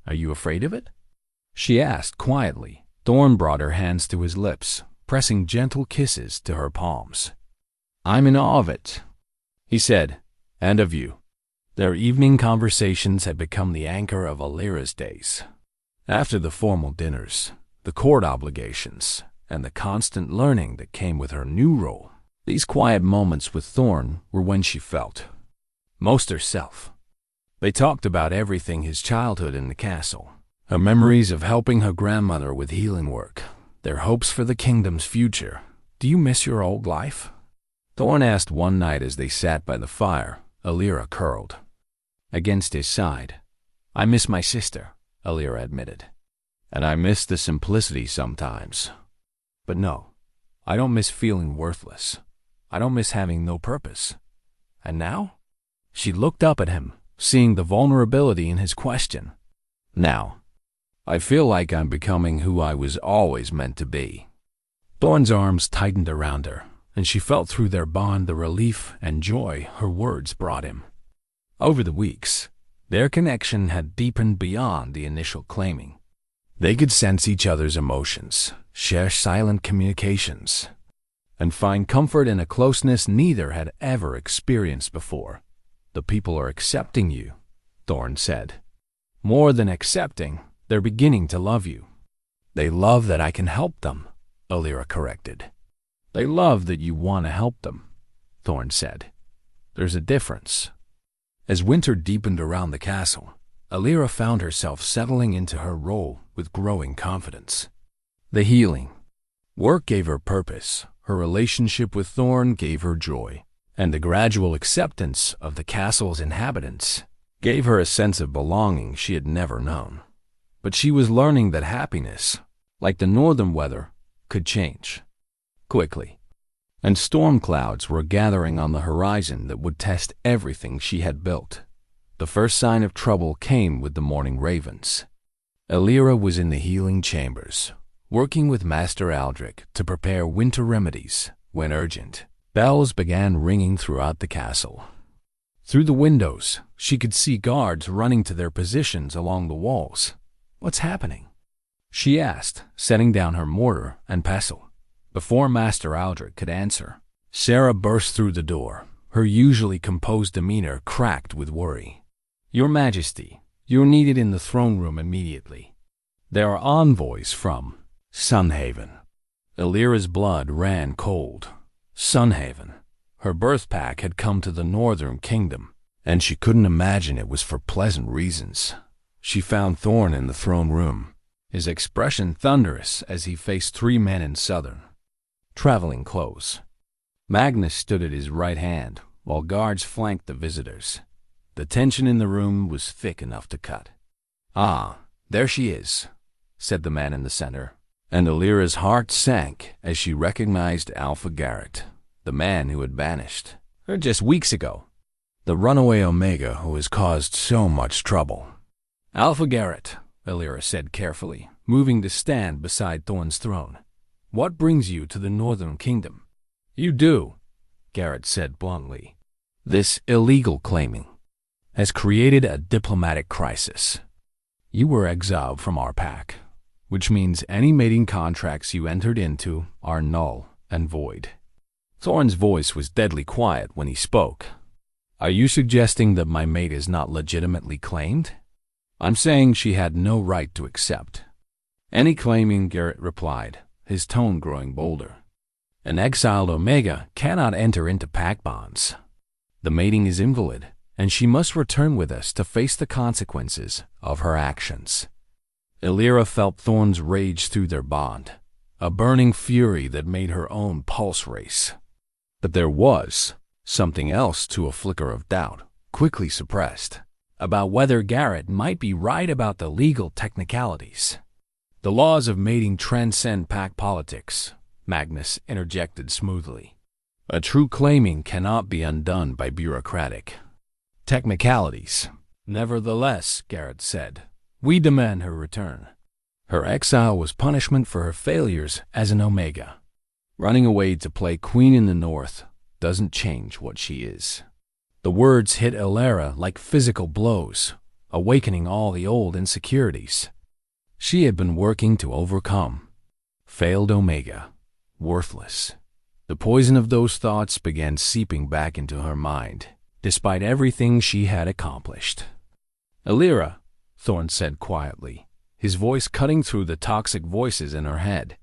Are you afraid of it?" she asked quietly. Thorne brought her hands to his lips, pressing gentle kisses to her palms. "I'm in awe of it," he said, "and of you." Their evening conversations had become the anchor of Elira's days. After the formal dinners, the court obligations, and the constant learning that came with her new role, these quiet moments with Thorne were when she felt most herself. They talked about everything: his childhood in the castle, her memories of helping her grandmother with healing work, their hopes for the kingdom's future. "Do you miss your old life?" Thorne asked one night as they sat by the fire. Elira curled against his side. "I miss my sister," Elira admitted. "And I miss the simplicity sometimes. But no, I don't miss feeling worthless. I don't miss having no purpose." "And now?" She looked up at him, seeing the vulnerability in his question. "Now, I feel like I'm becoming who I was always meant to be." Thorne's arms tightened around her, and she felt through their bond the relief and joy her words brought him. Over the weeks, their connection had deepened beyond the initial claiming. They could sense each other's emotions, share silent communications, and find comfort in a closeness neither had ever experienced before. "The people are accepting you," Thorne said. "More than accepting, they're beginning to love you." "They love that I can help them," Elira corrected. "They love that you want to help them," Thorne said. "There's a difference." As winter deepened around the castle, Elira found herself settling into her role with growing confidence. The healing work gave her purpose, her relationship with Thorne gave her joy, and the gradual acceptance of the castle's inhabitants gave her a sense of belonging she had never known. But she was learning that happiness, like the northern weather, could change quickly. And storm clouds were gathering on the horizon that would test everything she had built. The first sign of trouble came with the morning ravens. Elira was in the healing chambers, working with Master Aldrich to prepare winter remedies when urgent. Bells began ringing throughout the castle. Through the windows, she could see guards running to their positions along the walls. "What's happening?" she asked, setting down her mortar and pestle. Before Master Aldrich could answer, Sarah burst through the door, her usually composed demeanor cracked with worry. "Your Majesty, you're needed in the throne room immediately. There are envoys from Sunhaven." Elira's blood ran cold. Sunhaven. Her birth pack had come to the northern kingdom, and she couldn't imagine it was for pleasant reasons. She found Thorne in the throne room, his expression thunderous as he faced 3 men in southern traveling clothes. Magnus stood at his right hand, while guards flanked the visitors. The tension in the room was thick enough to cut. "Ah, there she is," said the man in the center, and Elira's heart sank as she recognized Alpha Garrett, the man who had vanished just weeks ago, the runaway Omega who has caused so much trouble. "Alpha Garrett," Elira said carefully, moving to stand beside Thorne's throne. "What brings you to the Northern Kingdom?" "You do," Garrett said bluntly. "This illegal claiming has created a diplomatic crisis. You were exiled from our pack, which means any mating contracts you entered into are null and void." Thorne's voice was deadly quiet when he spoke. "Are you suggesting that my mate is not legitimately claimed?" "I'm saying she had no right to accept any claiming," Garrett replied, his tone growing bolder. "An exiled Omega cannot enter into pack bonds. The mating is invalid, and she must return with us to face the consequences of her actions." Elira felt Thorne's rage through their bond, a burning fury that made her own pulse race. But there was something else to a flicker of doubt, quickly suppressed, about whether Garrett might be right about the legal technicalities. "The laws of mating transcend pack politics," Magnus interjected smoothly. "A true claiming cannot be undone by bureaucratic technicalities." "Nevertheless," Garrett said, "we demand her return. Her exile was punishment for her failures as an Omega. Running away to play queen in the north doesn't change what she is." The words hit Elira like physical blows, awakening all the old insecurities she had been working to overcome. Failed Omega. Worthless. The poison of those thoughts began seeping back into her mind, despite everything she had accomplished. "Elira," Thorne said quietly, his voice cutting through the toxic voices in her head,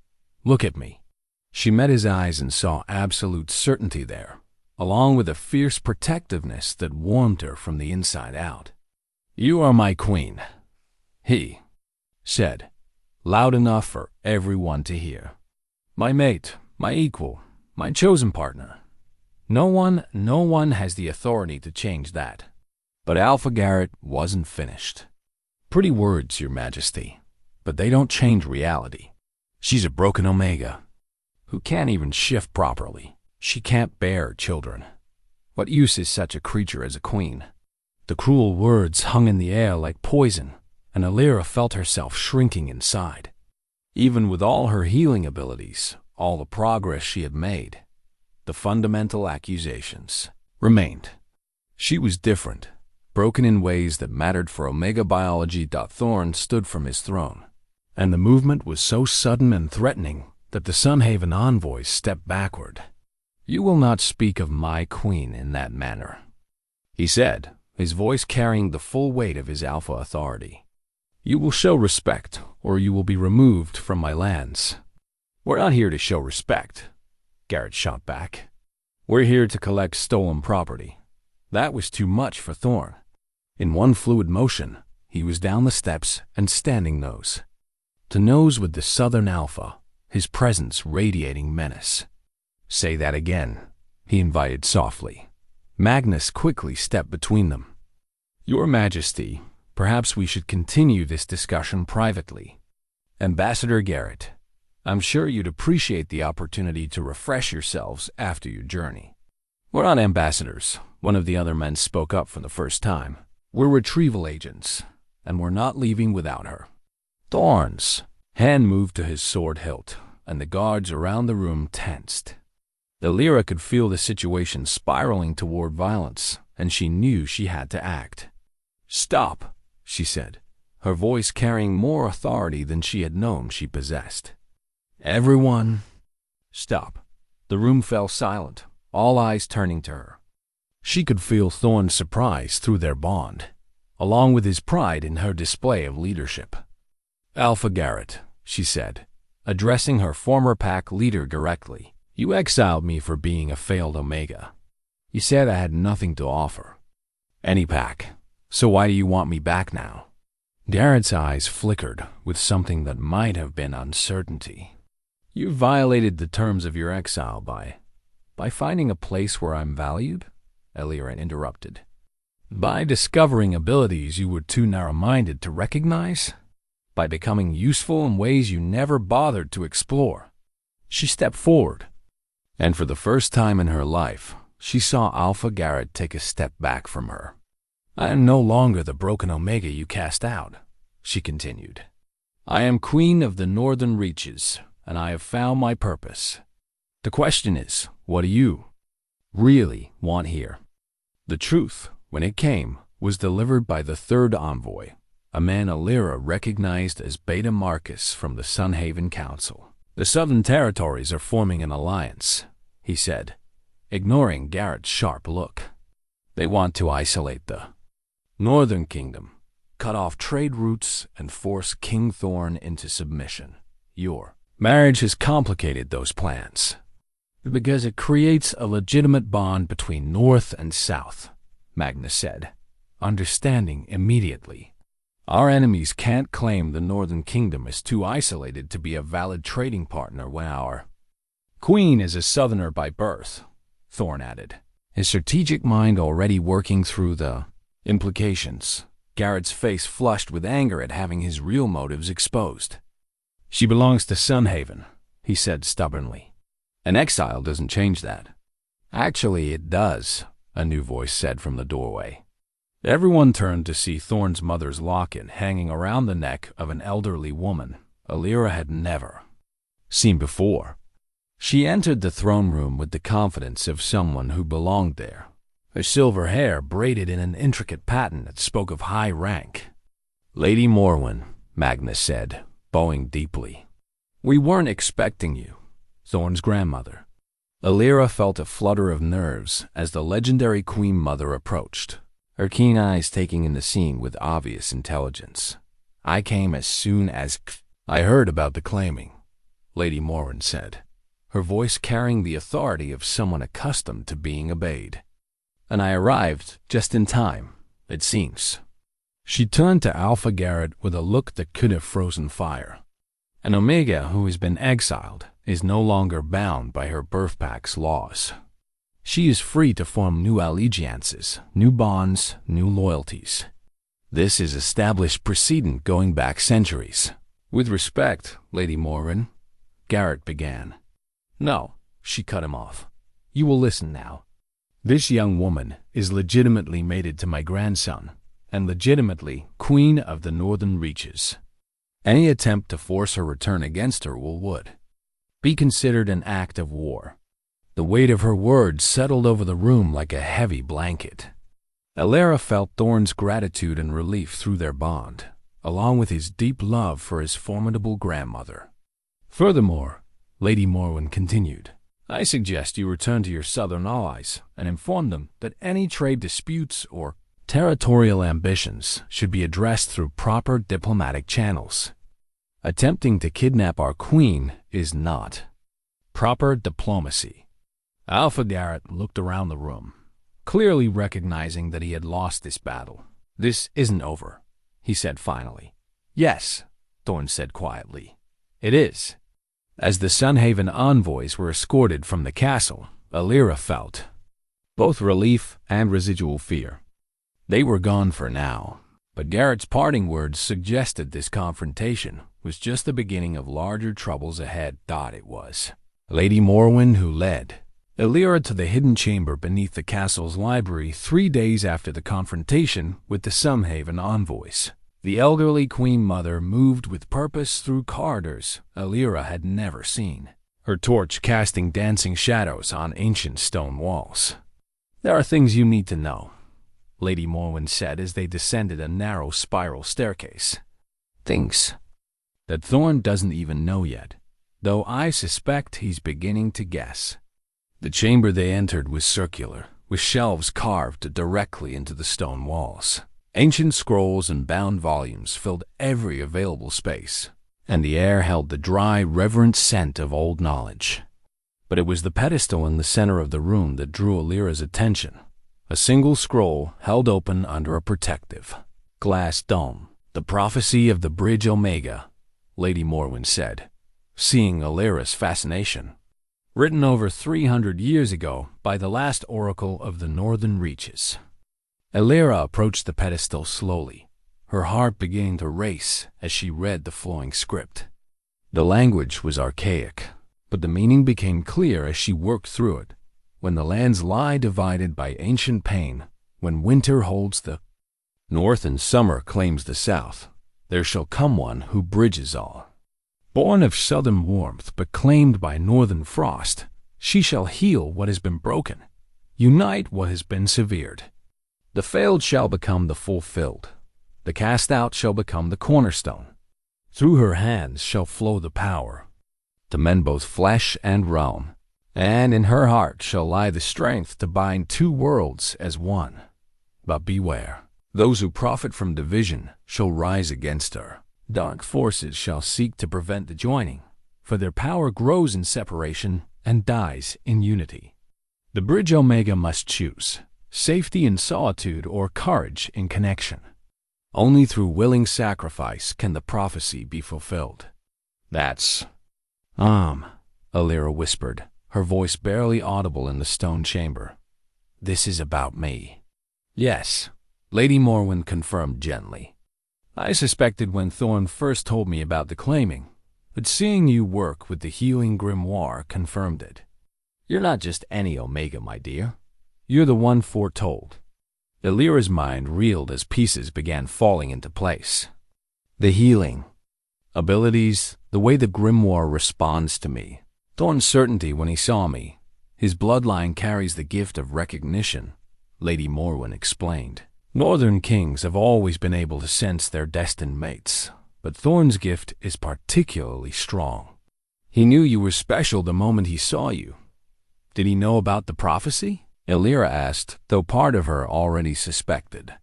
"look at me." She met his eyes and saw absolute certainty there, along with a fierce protectiveness that warmed her from the inside out. "You are my queen," he said, loud enough for everyone to hear. "My mate, my equal, my chosen partner. No one has the authority to change that." But Alpha Garrett wasn't finished. "Pretty words, Your Majesty, but they don't change reality. She's a broken Omega who can't even shift properly. She can't bear children. What use is such a creature as a queen?" The cruel words hung in the air like poison, and Elira felt herself shrinking inside. Even with all her healing abilities, all the progress she had made, the fundamental accusations remained. She was different, broken in ways that mattered for Omega biology. Thorne stood from his throne, and the movement was so sudden and threatening that the Sunhaven envoys stepped backward. "You will not speak of my queen in that manner," he said, his voice carrying the full weight of his alpha authority. "You will show respect, or you will be removed from my lands." "We're not here to show respect," Garrett shot back. "We're here to collect stolen property." That was too much for Thorne. In one fluid motion, he was down the steps and standing nose to nose with the Southern Alpha, his presence radiating menace. "Say that again," he invited softly. Magnus quickly stepped between them. "Your Majesty, Perhaps we should continue this discussion privately. Ambassador Garrett, I'm sure you'd appreciate the opportunity to refresh yourselves after your journey. We're not ambassadors, one of the other men spoke up for the first time. We're retrieval agents, and we're not leaving without her. Thorne's hand moved to his sword hilt, and the guards around the room tensed. Elira could feel the situation spiraling toward violence, and she knew she had to act. "Stop," she said, her voice carrying more authority than she had known she possessed. "Everyone, stop." The room fell silent, all eyes turning to her. She could feel Thorne's surprise through their bond, along with his pride in her display of leadership. "Alpha Garrett," she said, addressing her former pack leader directly, "you exiled me for being a failed Omega. You said I had nothing to offer. Any pack. So why do you want me back now?" Garrett's eyes flickered with something that might have been uncertainty. "You violated the terms of your exile by finding a place where I'm valued?" Elira interrupted. "By discovering abilities you were too narrow-minded to recognize? By becoming useful in ways you never bothered to explore?" She stepped forward, and for the first time in her life, she saw Alpha Garrett take a step back from her. "I am no longer the broken Omega you cast out," she continued. "I am Queen of the Northern Reaches, and I have found my purpose. The question is, what do you really want here?" The truth, when it came, was delivered by the third envoy, a man Elira recognized as Beta Marcus from the Sunhaven Council. "The Southern Territories are forming an alliance," he said, ignoring Garrett's sharp look. "They want to isolate the Northern Kingdom, cut off trade routes, and force King Thorne into submission. Your marriage has complicated those plans, because it creates a legitimate bond between North and South," Magnus said, understanding immediately. "Our enemies can't claim the Northern Kingdom is too isolated to be a valid trading partner when our Queen is a Southerner by birth," Thorne added, his strategic mind already working through the implications. Garrett's face flushed with anger at having his real motives exposed. "She belongs to Sunhaven," he said stubbornly. "An exile doesn't change that." "Actually, it does," a new voice said from the doorway. Everyone turned to see Thorne's mother's locket hanging around the neck of an elderly woman Elira had never seen before. She entered the throne room with the confidence of someone who belonged there, her silver hair braided in an intricate pattern that spoke of high rank. "Lady Morwen," Magnus said, bowing deeply. "We weren't expecting you." Thorne's grandmother. Elira felt a flutter of nerves as the legendary Queen Mother approached, her keen eyes taking in the scene with obvious intelligence. "I came as soon as I heard about the claiming," Lady Morwen said, her voice carrying the authority of someone accustomed to being obeyed. "And I arrived just in time, it seems." She turned to Alpha Garrett with a look that could have frozen fire. "An Omega who has been exiled is no longer bound by her birth pack's laws. She is free to form new allegiances, new bonds, new loyalties. This is established precedent going back centuries." "With respect, Lady Morwen," Garrett began. "No," she cut him off. "You will listen now. This young woman is legitimately mated to my grandson, and legitimately Queen of the Northern Reaches. Any attempt to force her return against her would be considered an act of war." The weight of her words settled over the room like a heavy blanket. Elira felt Thorne's gratitude and relief through their bond, along with his deep love for his formidable grandmother. "Furthermore," Lady Morwen continued, "I suggest you return to your southern allies and inform them that any trade disputes or territorial ambitions should be addressed through proper diplomatic channels. Attempting to kidnap our queen is not proper diplomacy." Alpha Garrett looked around the room, clearly recognizing that he had lost this battle. "This isn't over," he said finally. "Yes," Thorne said quietly. "It is." As the Sunhaven envoys were escorted from the castle, Elira felt both relief and residual fear. They were gone for now, But Garrett's parting words suggested this confrontation was just the beginning of larger troubles ahead. Thought it was. Lady Morwen, who led Elira to the hidden chamber beneath the castle's library 3 days after the confrontation with the Sumhaven envoys. The elderly Queen Mother moved with purpose through corridors Elira had never seen, her torch casting dancing shadows on ancient stone walls. "There are things you need to know," Lady Morwen said as they descended a narrow spiral staircase. "Things that Thorne doesn't even know yet, though I suspect he's beginning to guess." The chamber they entered was circular, with shelves carved directly into the stone walls. Ancient scrolls and bound volumes filled every available space, and the air held the dry, reverent scent of old knowledge. But it was the pedestal in the center of the room that drew Elira's attention. A single scroll held open under a protective glass dome. "The prophecy of the Bridge Omega," Lady Morwen said, seeing Elira's fascination. "Written over 300 years ago by the last oracle of the Northern Reaches." Elira approached the pedestal slowly, her heart beginning to race as she read the flowing script. The language was archaic, but the meaning became clear as she worked through it. "When the lands lie divided by ancient pain, when winter holds the north and summer claims the south, there shall come one who bridges all. Born of southern warmth but claimed by northern frost, she shall heal what has been broken, unite what has been severed. The failed shall become the fulfilled, the cast out shall become the cornerstone. Through her hands shall flow the power to mend both flesh and realm, and in her heart shall lie the strength to bind two worlds as one. But beware, those who profit from division shall rise against her. Dark forces shall seek to prevent the joining, for their power grows in separation and dies in unity. The Bridge Omega must choose safety in solitude or courage in connection. Only through willing sacrifice can the prophecy be fulfilled." "That's Elira whispered, her voice barely audible in the stone chamber. "This is about me." "Yes," Lady Morwen confirmed gently. "I suspected when Thorne first told me about the claiming, but seeing you work with the healing grimoire confirmed it. You're not just any Omega, my dear. You're the one foretold." Elira's mind reeled as pieces began falling into place. The healing abilities, the way the grimoire responds to me, Thorne's certainty when he saw me. His bloodline carries the gift of recognition, Lady Morwen explained. Northern kings have always been able to sense their destined mates, but Thorne's gift is particularly strong. He knew you were special the moment he saw you. Did he know about the prophecy? Elira asked, though part of her already suspected.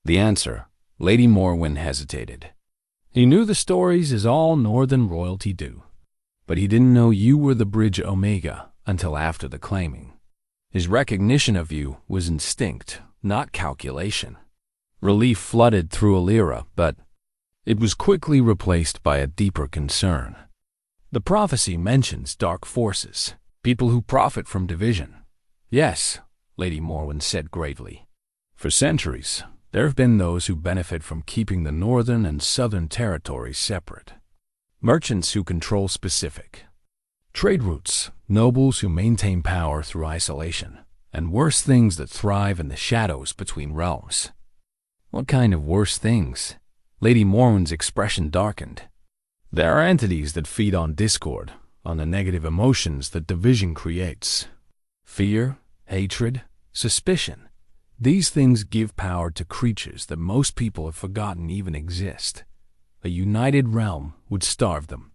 The answer, Lady Morwen hesitated. He knew the stories as all Northern royalty do, but he didn't know you were the Bridge Omega until after the claiming. His recognition of you was instinct, not calculation. Relief flooded through Elira, but it was quickly replaced by a deeper concern. The prophecy mentions dark forces, people who profit from division. Yes, Lady Morwen said gravely. For centuries, there have been those who benefit from keeping the northern and southern territories separate. Merchants who control specific trade routes, nobles who maintain power through isolation, and worse things that thrive in the shadows between realms. What kind of worse things? Lady Morwen's expression darkened. There are entities that feed on discord, on the negative emotions that division creates. Fear, hatred, suspicion. These things give power to creatures that most people have forgotten even exist. A united realm would starve them.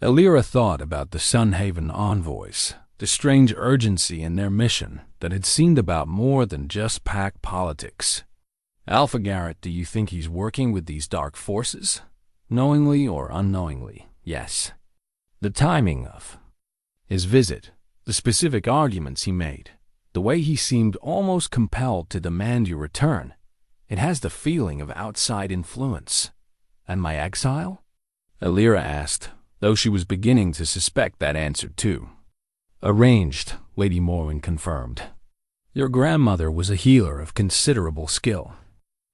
Elira thought about the Sunhaven envoys, the strange urgency in their mission that had seemed about more than just pack politics. Alpha Garrett, do you think he's working with these dark forces? Knowingly or unknowingly, yes. The timing of his visit, the specific arguments he made, the way he seemed almost compelled to demand your return, it has the feeling of outside influence. And my exile? Elira asked, though she was beginning to suspect that answer too. Arranged, Lady Morwen confirmed. Your grandmother was a healer of considerable skill.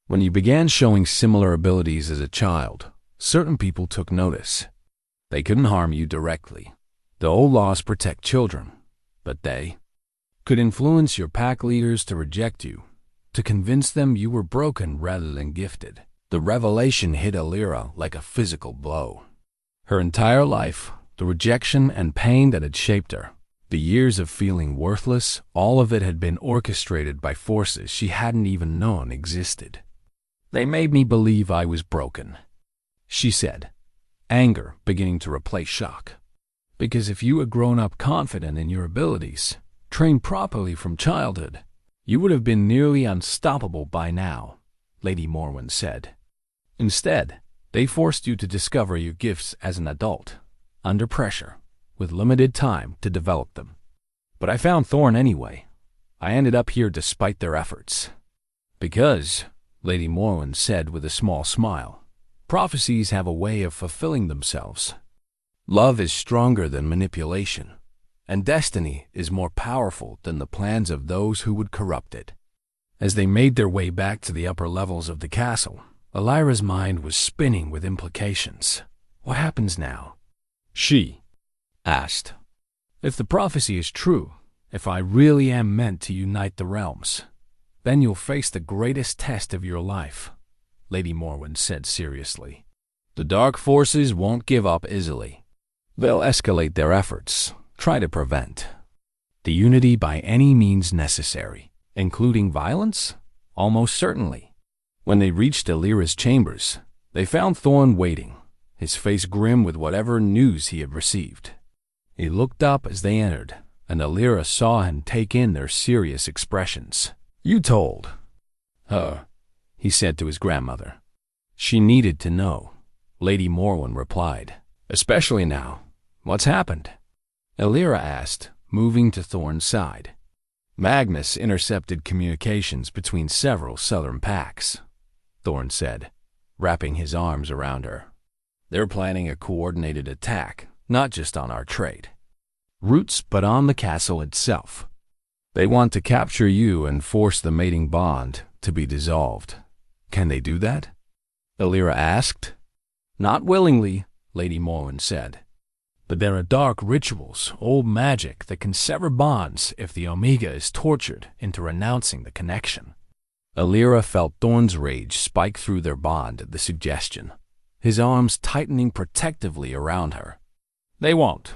When you began showing similar abilities as a child, certain people took notice. They couldn't harm you directly. The old laws protect children, but they could influence your pack leaders to reject you, to convince them you were broken rather than gifted. The revelation hit Elira like a physical blow. Her entire life, the rejection and pain that had shaped her, the years of feeling worthless, all of it had been orchestrated by forces she hadn't even known existed. They made me believe I was broken, she said, anger beginning to replace shock. Because if you had grown up confident in your abilities, trained properly from childhood, you would have been nearly unstoppable by now, Lady Morwen said. Instead, they forced you to discover your gifts as an adult, under pressure, with limited time to develop them. But I found Thorne anyway. I ended up here despite their efforts. Because, Lady Morwen said with a small smile, prophecies have a way of fulfilling themselves. Love is stronger than manipulation, and destiny is more powerful than the plans of those who would corrupt it. As they made their way back to the upper levels of the castle, Elira's mind was spinning with implications. What happens now? She asked. If the prophecy is true, if I really am meant to unite the realms, then you'll face the greatest test of your life, Lady Morwen said seriously. The dark forces won't give up easily. They'll escalate their efforts, try to prevent the unity by any means necessary, including violence? Almost certainly. When they reached Elira's chambers, they found Thorne waiting, his face grim with whatever news he had received. He looked up as they entered, and Elira saw him take in their serious expressions. You told her, he said to his grandmother. She needed to know, Lady Morwen replied. Especially now. What's happened? Elira asked, moving to Thorne's side. Magnus intercepted communications between several southern packs, Thorne said, wrapping his arms around her. They're planning a coordinated attack, not just on our trade routes, but on the castle itself. They want to capture you and force the mating bond to be dissolved. Can they do that? Elira asked. Not willingly, Lady Morwen said. But there are dark rituals, old magic that can sever bonds if the Omega is tortured into renouncing the connection. Elira felt Thorne's rage spike through their bond at the suggestion, his arms tightening protectively around her. They won't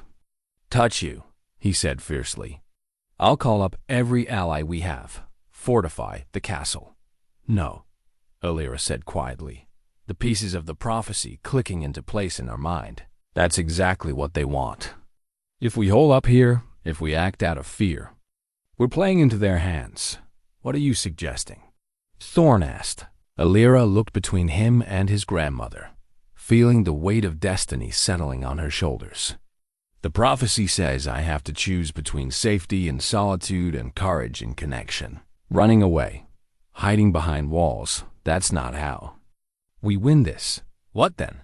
touch you, he said fiercely. I'll call up every ally we have. Fortify the castle. No, Elira said quietly, the pieces of the prophecy clicking into place in her mind. That's exactly what they want. If we hole up here, if we act out of fear, we're playing into their hands. What are you suggesting? Thorne asked. Elira looked between him and his grandmother, feeling the weight of destiny settling on her shoulders. The prophecy says I have to choose between safety and solitude and courage and connection. Running away, hiding behind walls, that's not how. We win this. What then?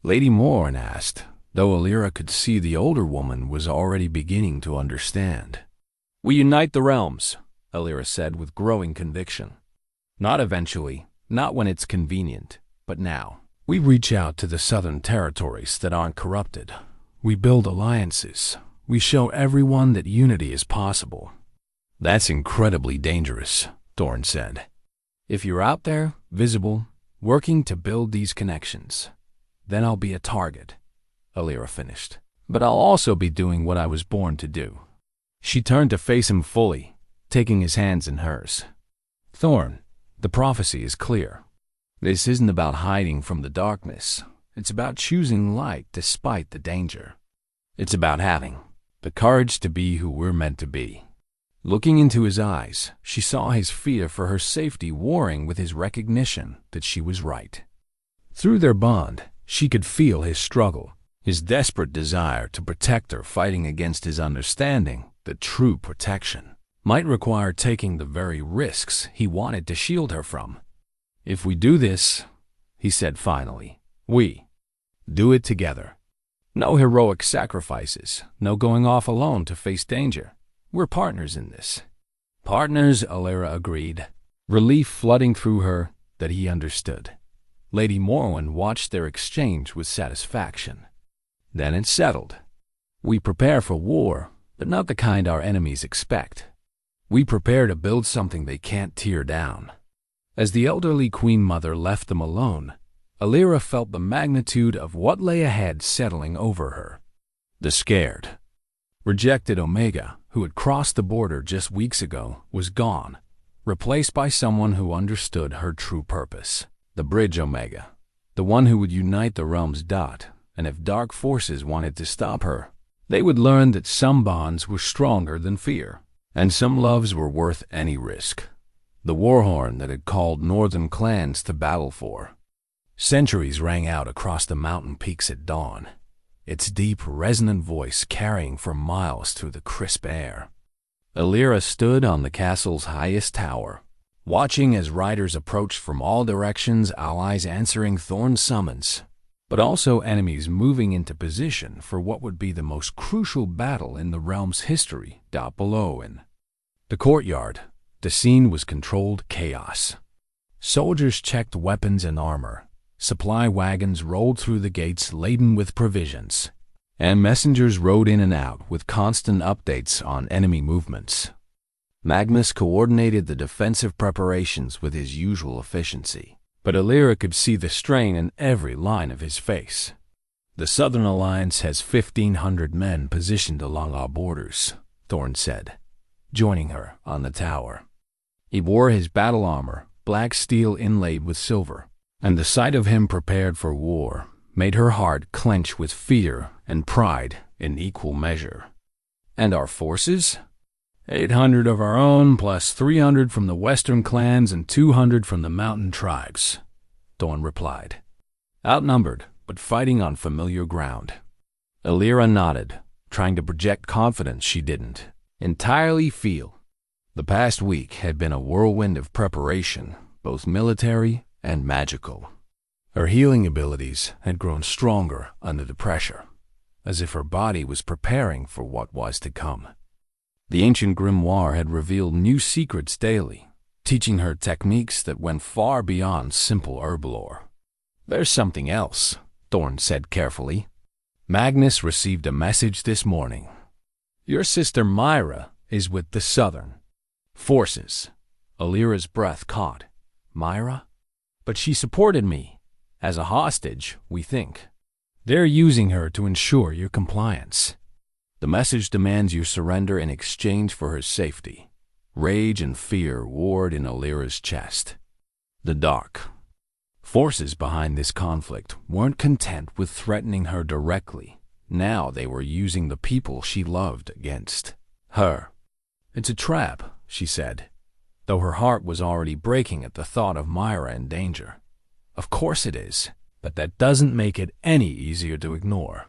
Lady Morwen asked, though Elira could see the older woman was already beginning to understand. We unite the realms, Elira said with growing conviction. Not eventually, not when it's convenient, but now. We reach out to the southern territories that aren't corrupted. We build alliances. We show everyone that unity is possible. That's incredibly dangerous, Thorne said. If you're out there, visible, working to build these connections, then I'll be a target, Elira finished. But I'll also be doing what I was born to do. She turned to face him fully, taking his hands in hers. Thorne, the prophecy is clear. This isn't about hiding from the darkness. It's about choosing light despite the danger. It's about having the courage to be who we're meant to be. Looking into his eyes, she saw his fear for her safety warring with his recognition that she was right. Through their bond, she could feel his struggle, his desperate desire to protect her fighting against his understanding that true protection might require taking the very risks he wanted to shield her from. If we do this, he said finally, we do it together. No heroic sacrifices, no going off alone to face danger. We're partners in this. Partners, Elira agreed, relief flooding through her, that he understood. Lady Morwen watched their exchange with satisfaction. Then it settled. We prepare for war, but not the kind our enemies expect. We prepare to build something they can't tear down. As the elderly Queen Mother left them alone, Elira felt the magnitude of what lay ahead settling over her. The scared, rejected Omega, who had crossed the border just weeks ago, was gone, replaced by someone who understood her true purpose. The Bridge Omega, the one who would unite the realms. And if dark forces wanted to stop her, they would learn that some bonds were stronger than fear, and some loves were worth any risk. The war horn that had called northern clans to battle for. Centuries rang out across the mountain peaks at dawn, its deep, resonant voice carrying for miles through the crisp air. Elira stood on the castle's highest tower, watching as riders approached from all directions, allies answering Thorne's summons, but also enemies moving into position for what would be the most crucial battle in the realm's history. Below in the courtyard, the scene was controlled chaos. Soldiers checked weapons and armor, supply wagons rolled through the gates laden with provisions, and messengers rode in and out with constant updates on enemy movements. Magnus coordinated the defensive preparations with his usual efficiency, but Elira could see the strain in every line of his face. The Southern Alliance has 1,500 men positioned along our borders, Thorne said, joining her on the tower. He wore his battle armor, black steel inlaid with silver, and the sight of him prepared for war made her heart clench with fear and pride in equal measure. And our forces? 800 of our own, plus 300 from the western clans and 200 from the mountain tribes, Thorne replied. Outnumbered, but fighting on familiar ground. Elira nodded, trying to project confidence she didn't entirely feel. The past week had been a whirlwind of preparation, both military and magical. Her healing abilities had grown stronger under the pressure, as if her body was preparing for what was to come. The ancient grimoire had revealed new secrets daily, teaching her techniques that went far beyond simple herb lore. There's something else, Thorne said carefully. Magnus received a message this morning. Your sister Myra is with the Southern forces. Elira's breath caught. Myra? But she supported me. As a hostage, we think. They're using her to ensure your compliance. The message demands your surrender in exchange for her safety. Rage and fear warred in Elira's chest. The dark forces behind this conflict weren't content with threatening her directly. Now they were using the people she loved against her. It's a trap, she said, though her heart was already breaking at the thought of Myra in danger. Of course it is, but that doesn't make it any easier to ignore.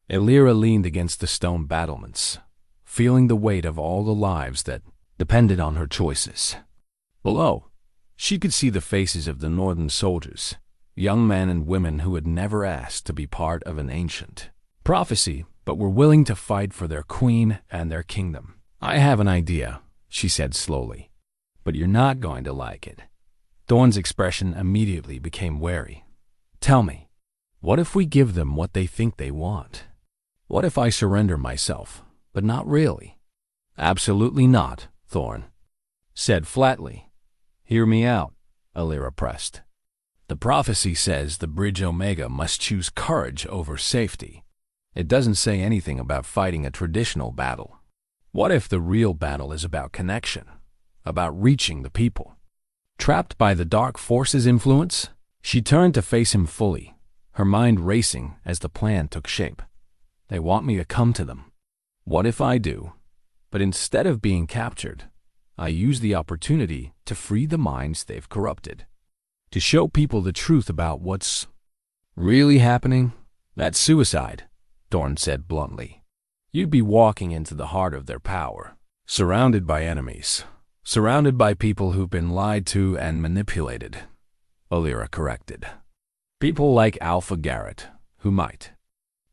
Elira leaned against the stone battlements, feeling the weight of all the lives that depended on her choices. Below, she could see the faces of the northern soldiers, young men and women who had never asked to be part of an ancient prophecy, but were willing to fight for their queen and their kingdom. I have an idea, she said slowly, but you're not going to like it. Thorne's expression immediately became wary. Tell me, what if we give them what they think they want? What if I surrender myself, but not really? Absolutely not, Thorne said flatly. Hear me out, Elira pressed. The prophecy says the Bridge Omega must choose courage over safety. It doesn't say anything about fighting a traditional battle. What if the real battle is about connection, about reaching the people? Trapped by the dark forces' influence, she turned to face him fully, her mind racing as the plan took shape. They want me to come to them. What if I do? But instead of being captured, I use the opportunity to free the minds they've corrupted, to show people the truth about what's really happening. That's suicide, Thorne said bluntly. You'd be walking into the heart of their power, surrounded by enemies, surrounded by people who've been lied to and manipulated, Elira corrected. People like Alpha Garrett, who might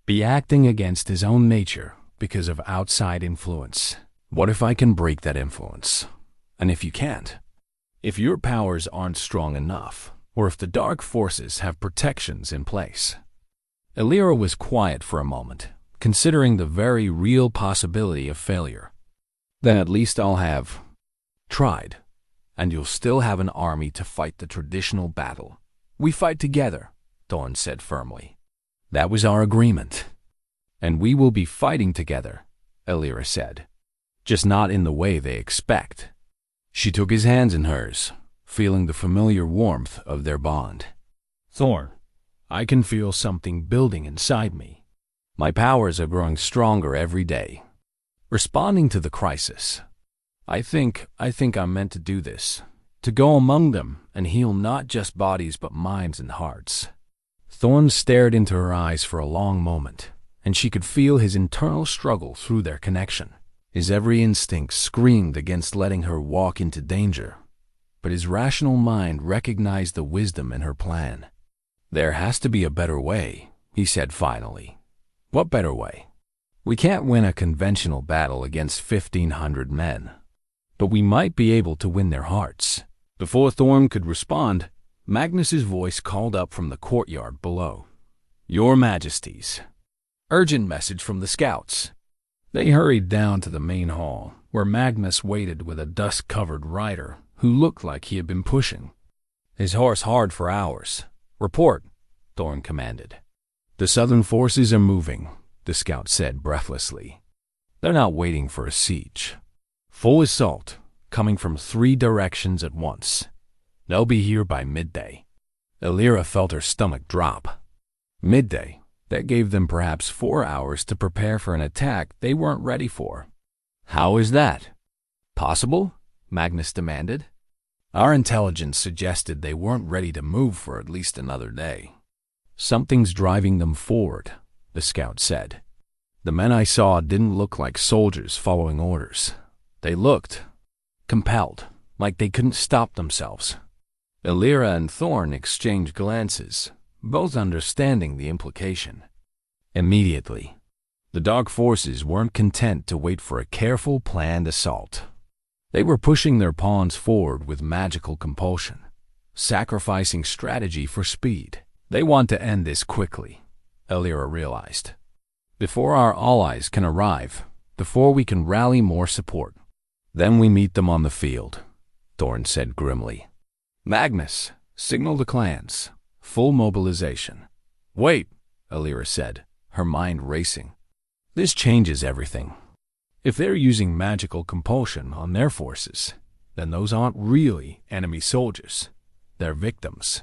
be acting against his own nature because of outside influence. What if I can break that influence? And if you can't, if your powers aren't strong enough, or if the dark forces have protections in place. Elira was quiet for a moment, considering the very real possibility of failure. Then at least I'll have tried, and you'll still have an army to fight the traditional battle. We fight together, Thorne said firmly. That was our agreement. And we will be fighting together, Elira said. Just not in the way they expect. She took his hands in hers, feeling the familiar warmth of their bond. Thorne, I can feel something building inside me. My powers are growing stronger every day. Responding to the crisis. I think I'm meant to do this, to go among them and heal not just bodies but minds and hearts. Thorne stared into her eyes for a long moment, and she could feel his internal struggle through their connection. His every instinct screamed against letting her walk into danger, but his rational mind recognized the wisdom in her plan. There has to be a better way, he said finally. What better way? We can't win a conventional battle against 1,500 men, but we might be able to win their hearts. Before Thorne could respond, Magnus's voice called up from the courtyard below. Your Majesties. Urgent message from the scouts. They hurried down to the main hall, where Magnus waited with a dust-covered rider who looked like he had been pushing his horse hard for hours. Report, Thorne commanded. The southern forces are moving, the scout said breathlessly. They're not waiting for a siege. Full assault, coming from 3 directions at once. They'll be here by midday. Elira felt her stomach drop. Midday? That gave them perhaps 4 hours to prepare for an attack they weren't ready for. How is that possible? Magnus demanded. Our intelligence suggested they weren't ready to move for at least another day. Something's driving them forward, the scout said. The men I saw didn't look like soldiers following orders. They looked compelled, like they couldn't stop themselves. Elira and Thorne exchanged glances, both understanding the implication. Immediately, the dark forces weren't content to wait for a careful, planned assault. They were pushing their pawns forward with magical compulsion, sacrificing strategy for speed. They want to end this quickly, Elira realized. Before our allies can arrive, before we can rally more support. Then we meet them on the field, Thorne said grimly. Magnus, signal the clans. Full mobilization. Wait, Elira said, her mind racing. This changes everything. If they're using magical compulsion on their forces, then those aren't really enemy soldiers. They're victims.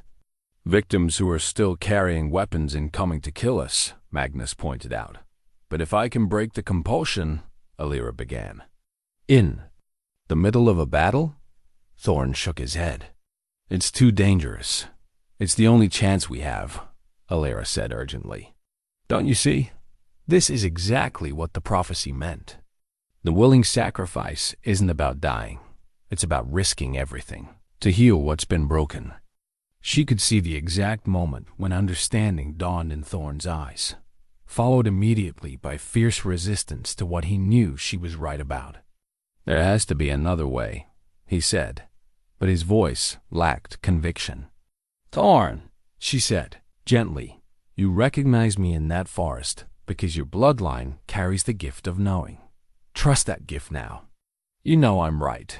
Victims who are still carrying weapons and coming to kill us, Magnus pointed out. But if I can break the compulsion, Elira began. In the middle of a battle? Thorne shook his head. It's too dangerous. It's the only chance we have, Elira said urgently. Don't you see? This is exactly what the prophecy meant. The willing sacrifice isn't about dying. It's about risking everything to heal what's been broken. She could see the exact moment when understanding dawned in Thorne's eyes, followed immediately by fierce resistance to what he knew she was right about. There has to be another way, he said, but his voice lacked conviction. Thorne, she said, gently, you recognize me in that forest because your bloodline carries the gift of knowing. Trust that gift now. You know I'm right.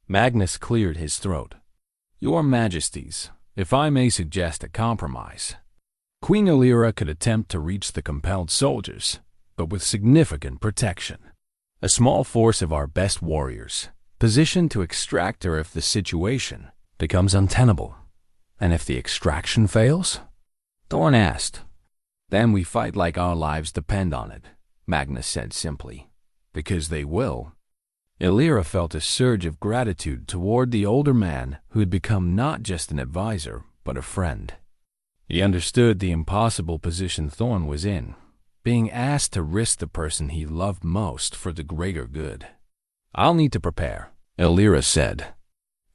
Magnus cleared his throat. Your Majesties, if I may suggest a compromise. Queen Elira could attempt to reach the compelled soldiers, but with significant protection. A small force of our best warriors, positioned to extract her if the situation becomes untenable. And if the extraction fails? Thorne asked. Then we fight like our lives depend on it, Magnus said simply. Because they will. Elira felt a surge of gratitude toward the older man who had become not just an advisor, but a friend. He understood the impossible position Thorne was in, being asked to risk the person he loved most for the greater good. I'll need to prepare, Elira said.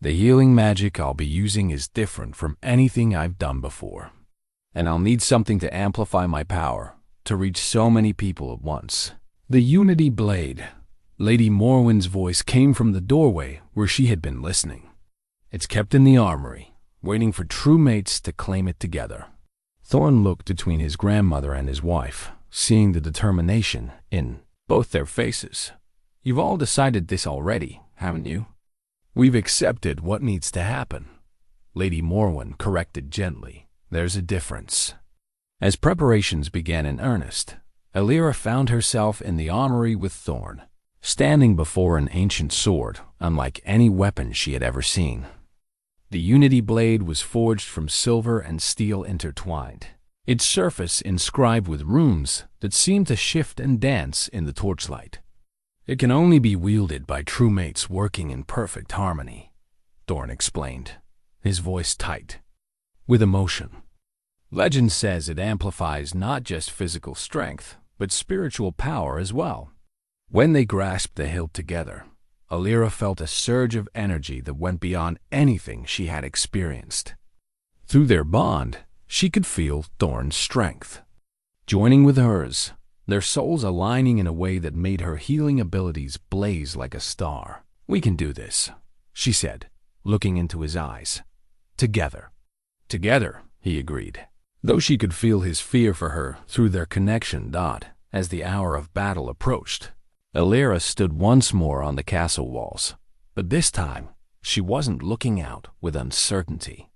The healing magic I'll be using is different from anything I've done before. And I'll need something to amplify my power, to reach so many people at once. The Unity Blade. Lady Morwen's voice came from the doorway where she had been listening. It's kept in the armory, waiting for true mates to claim it together. Thorne looked between his grandmother and his wife, seeing the determination in both their faces. "You've all decided this already, haven't you?" "We've accepted what needs to happen," Lady Morwen corrected gently. "There's a difference." As preparations began in earnest, Elira found herself in the armory with Thorne, standing before an ancient sword unlike any weapon she had ever seen. The Unity blade was forged from silver and steel intertwined, its surface inscribed with runes that seemed to shift and dance in the torchlight. "It can only be wielded by true mates working in perfect harmony," Thorne explained, his voice tight with emotion. "Legend says it amplifies not just physical strength, but spiritual power as well." When they grasped the hilt together, Elira felt a surge of energy that went beyond anything she had experienced. Through their bond, she could feel Thorne's strength joining with hers, their souls aligning in a way that made her healing abilities blaze like a star. "We can do this," she said, looking into his eyes. "Together." "Together," he agreed, though she could feel his fear for her through their connection. As the hour of battle approached, Elira stood once more on the castle walls, but this time she wasn't looking out with uncertainty.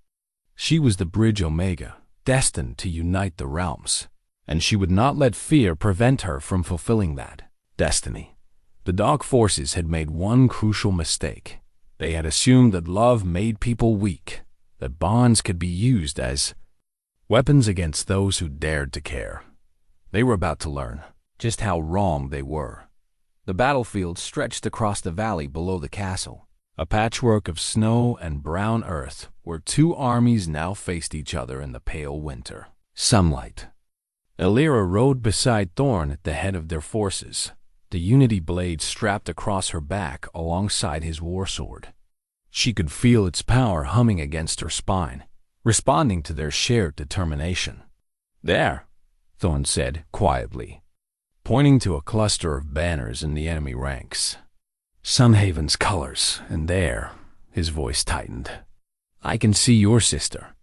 She was the bridge Omega, destined to unite the realms, and she would not let fear prevent her from fulfilling that destiny. The Dark Forces had made one crucial mistake. They had assumed that love made people weak, that bonds could be used as weapons against those who dared to care. They were about to learn just how wrong they were. The battlefield stretched across the valley below the castle, a patchwork of snow and brown earth where two armies now faced each other in the pale winter sunlight. Elira rode beside Thorne at the head of their forces, the Unity blade strapped across her back alongside his war sword. She could feel its power humming against her spine, responding to their shared determination. "There," Thorne said quietly, pointing to a cluster of banners in the enemy ranks. "Sunhaven's colors, and there," his voice tightened, "I can see your sister."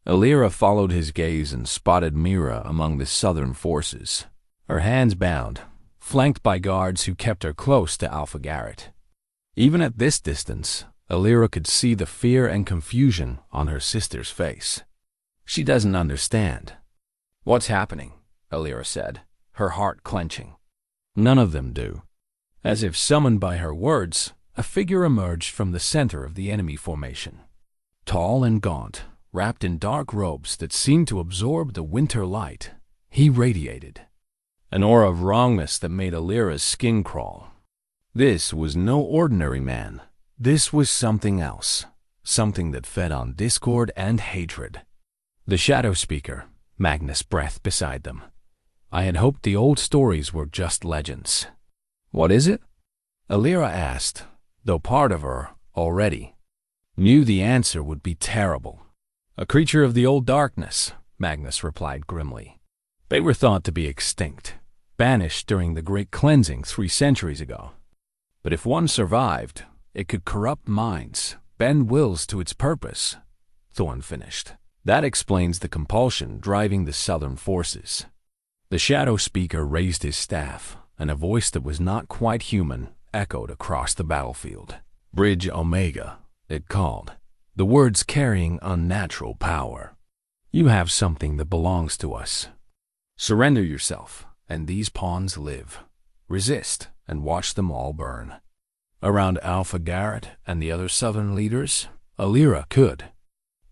Elira followed his gaze and spotted Mira among the southern forces, her hands bound, flanked by guards who kept her close to Alpha Garrett. Even at this distance, Elira could see the fear and confusion on her sister's face. "She doesn't understand." "What's happening?" Elira said, her heart clenching. "None of them do." As if summoned by her words, a figure emerged from the center of the enemy formation. Tall and gaunt, wrapped in dark robes that seemed to absorb the winter light, he radiated an aura of wrongness that made Elira's skin crawl. This was no ordinary man. This was something else, something that fed on discord and hatred. The Shadow Speaker, Magnus breathed beside them. "I had hoped the old stories were just legends." "What is it?" Elira asked, though part of her, already, knew the answer would be terrible. "A creature of the old darkness," Magnus replied grimly. "They were thought to be extinct, banished during the Great Cleansing 3 centuries ago. But if one survived, it could corrupt minds, bend wills to its purpose," Thorne finished. "That explains the compulsion driving the southern forces." The Shadow Speaker raised his staff, and a voice that was not quite human echoed across the battlefield. "Bridge Omega," it called, the words carrying unnatural power. "You have something that belongs to us. Surrender yourself, and these pawns live. Resist, and watch them all burn." Around Alpha Garrett and the other southern leaders, Elira could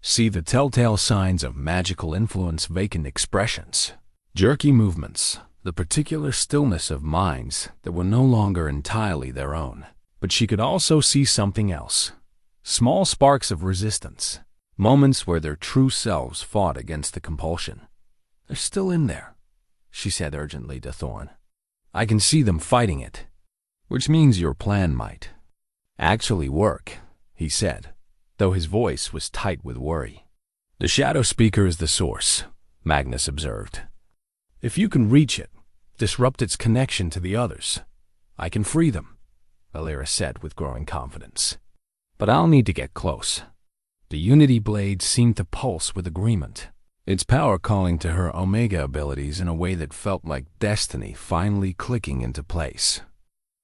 see the telltale signs of magical influence, vacant expressions, jerky movements, the particular stillness of minds that were no longer entirely their own. But she could also see something else. Small sparks of resistance, moments where their true selves fought against the compulsion. "They're still in there," she said urgently to Thorne. "I can see them fighting it." "Which means your plan might actually work," he said, though his voice was tight with worry. "The Shadow Speaker is the source," Magnus observed. "If you can reach it, disrupt its connection to the others, I can free them," Elira said with growing confidence. "But I'll need to get close." The Unity Blade seemed to pulse with agreement, its power calling to her Omega abilities in a way that felt like destiny finally clicking into place.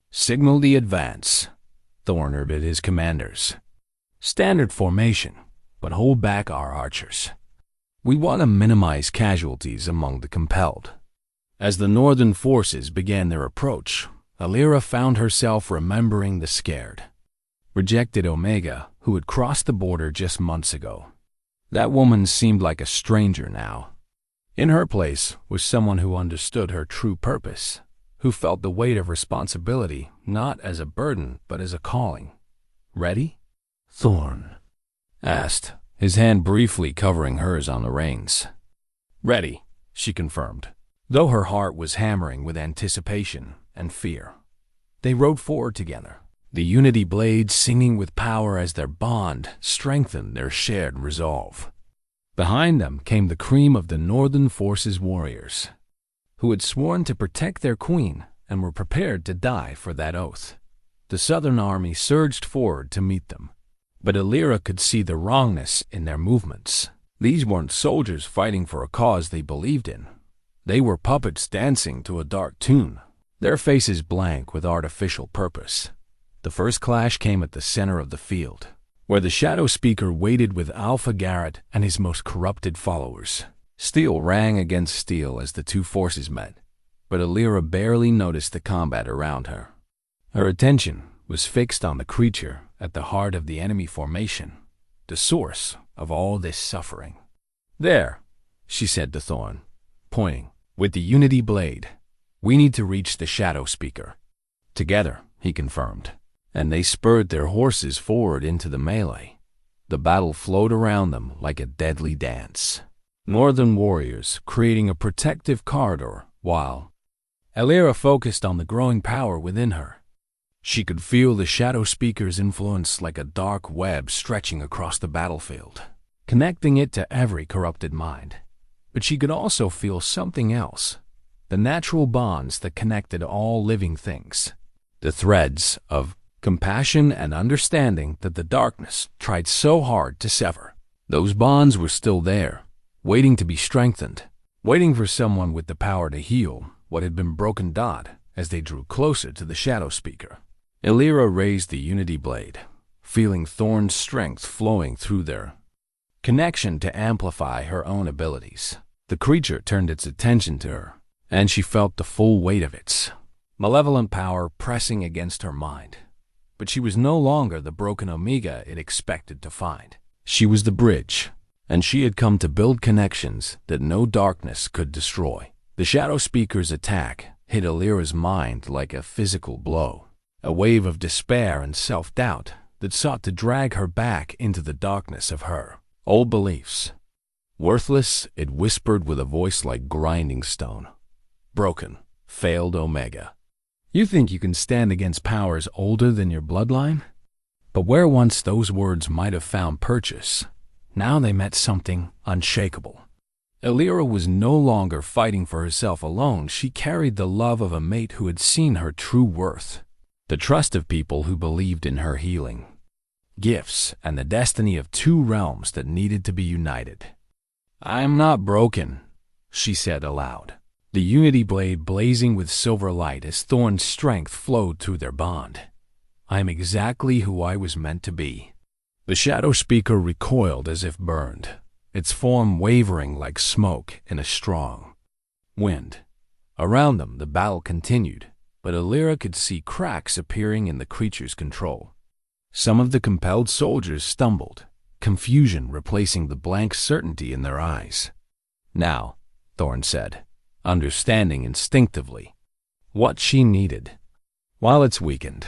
"Signal the advance," Thorne ordered his commanders. "Standard formation, but hold back our archers. We want to minimize casualties among the compelled." As the northern forces began their approach, Elira found herself remembering the scared, rejected Omega who had crossed the border just months ago. That woman seemed like a stranger now. In her place was someone who understood her true purpose, who felt the weight of responsibility not as a burden but as a calling. "Ready?" Thorne asked, his hand briefly covering hers on the reins. "Ready," she confirmed, though her heart was hammering with anticipation and fear. They rode forward together, the Unity Blade singing with power as their bond strengthened their shared resolve. Behind them came the cream of the Northern Forces warriors, who had sworn to protect their queen and were prepared to die for that oath. The Southern army surged forward to meet them, but Elira could see the wrongness in their movements. These weren't soldiers fighting for a cause they believed in. They were puppets dancing to a dark tune, their faces blank with artificial purpose. The first clash came at the center of the field, where the Shadow Speaker waited with Alpha Garrett and his most corrupted followers. Steel rang against steel as the two forces met, but Elira barely noticed the combat around her. Her attention was fixed on the creature at the heart of the enemy formation, the source of all this suffering. "There," she said to Thorne, pointing, "with the Unity Blade. We need to reach the Shadow Speaker." "Together," he confirmed, and they spurred their horses forward into the melee. The battle flowed around them like a deadly dance, Northern warriors creating a protective corridor while Elira focused on the growing power within her. She could feel the Shadow Speaker's influence like a dark web stretching across the battlefield, connecting it to every corrupted mind. But she could also feel something else, the natural bonds that connected all living things, the threads of compassion and understanding that the darkness tried so hard to sever. Those bonds were still there, waiting to be strengthened, waiting for someone with the power to heal what had been broken. As they drew closer to the Shadow Speaker, Elira raised the Unity Blade, feeling Thorne's strength flowing through their connection to amplify her own abilities. The creature turned its attention to her, and she felt the full weight of its malevolent power pressing against her mind. But she was no longer the broken Omega it expected to find. She was the bridge, and she had come to build connections that no darkness could destroy. The Shadow Speaker's attack hit Elira's mind like a physical blow, a wave of despair and self-doubt that sought to drag her back into the darkness of her old beliefs. Worthless, it whispered with a voice like grinding stone. Broken, failed Omega. You think you can stand against powers older than your bloodline? But where once those words might have found purchase, now they met something unshakable. Elira was no longer fighting for herself alone. She carried the love of a mate who had seen her true worth, the trust of people who believed in her healing, gifts, and the destiny of two realms that needed to be united. "I am not broken," she said aloud, the Unity Blade blazing with silver light as Thorne's strength flowed through their bond. "I am exactly who I was meant to be." The Shadow Speaker recoiled as if burned, its form wavering like smoke in a strong wind. Around them, the battle continued, but Elira could see cracks appearing in the creature's control. Some of the compelled soldiers stumbled, confusion replacing the blank certainty in their eyes. "Now," Thorne said, understanding instinctively what she needed, while it's weakened.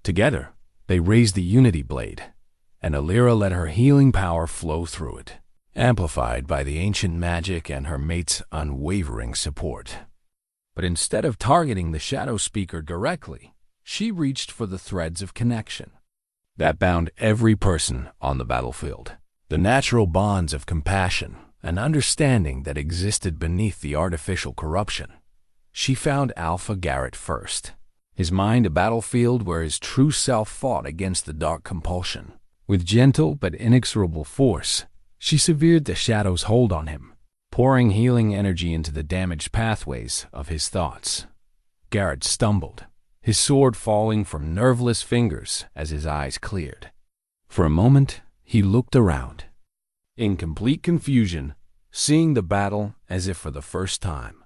Together, they raised the Unity Blade, and Elira let her healing power flow through it, amplified by the ancient magic and her mate's unwavering support. But instead of targeting the Shadow Speaker directly, she reached for the threads of connection that bound every person on the battlefield, the natural bonds of compassion and understanding that existed beneath the artificial corruption. She found Alpha Garrett first, his mind a battlefield where his true self fought against the dark compulsion. With gentle but inexorable force, she severed the shadow's hold on him, pouring healing energy into the damaged pathways of his thoughts. Garrett stumbled, his sword falling from nerveless fingers as his eyes cleared. For a moment, he looked around, in complete confusion, seeing the battle as if for the first time.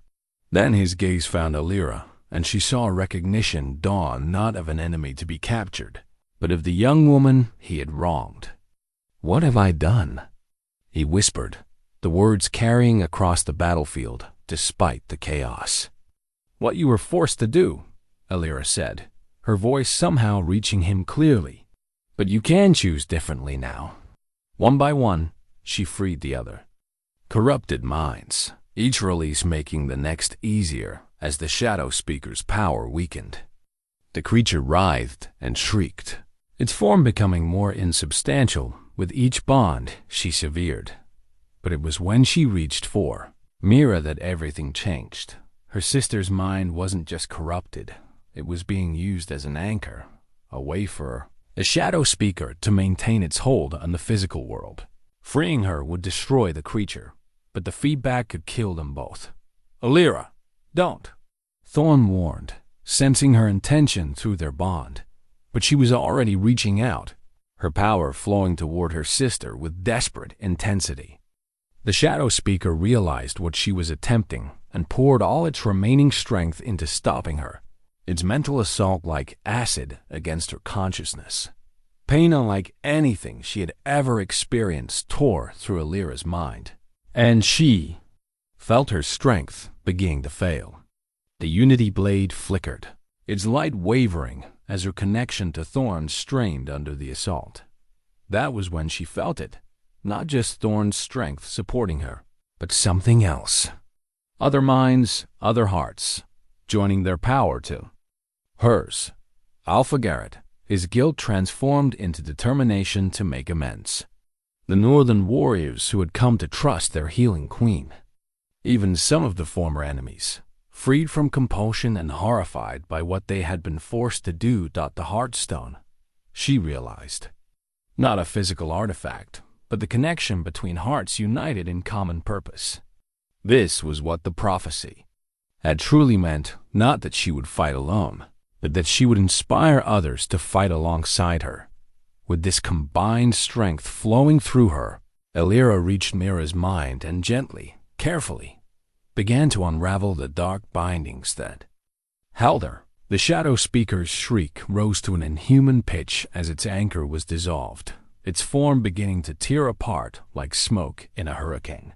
Then his gaze found Elira, and she saw recognition dawn not of an enemy to be captured, but of the young woman he had wronged. "What have I done?" he whispered, the words carrying across the battlefield despite the chaos. "What you were forced to do," Elira said, her voice somehow reaching him clearly. "But you can choose differently now." One by one, she freed the other. Corrupted minds, each release making the next easier as the Shadow Speaker's power weakened. The creature writhed and shrieked, its form becoming more insubstantial with each bond she severed. But it was when she reached for Mira that everything changed. Her sister's mind wasn't just corrupted, it was being used as an anchor, a way for the Shadow Speaker to maintain its hold on the physical world. Freeing her would destroy the creature, but the feedback could kill them both. "Elira, don't," Thorne warned, sensing her intention through their bond. But she was already reaching out, her power flowing toward her sister with desperate intensity. The Shadow Speaker realized what she was attempting and poured all its remaining strength into stopping her, its mental assault like acid against her consciousness. Pain unlike anything she had ever experienced tore through Elira's mind, and she felt her strength beginning to fail. The Unity blade flickered, its light wavering as her connection to Thorne strained under the assault. That was when she felt it, not just Thorne's strength supporting her, but something else. Other minds, other hearts, joining their power to hers. Alpha Garrett, his guilt transformed into determination to make amends. The Northern warriors who had come to trust their healing queen. Even some of the former enemies, freed from compulsion and horrified by what they had been forced to do. The Heartstone, she realized. Not a physical artifact, but the connection between hearts united in common purpose. This was what the prophecy had truly meant, not that she would fight alone, but that she would inspire others to fight alongside her. With this combined strength flowing through her, Elira reached Mira's mind and gently, carefully, began to unravel the dark bindings that held her. The Shadow Speaker's shriek rose to an inhuman pitch as its anchor was dissolved, its form beginning to tear apart like smoke in a hurricane.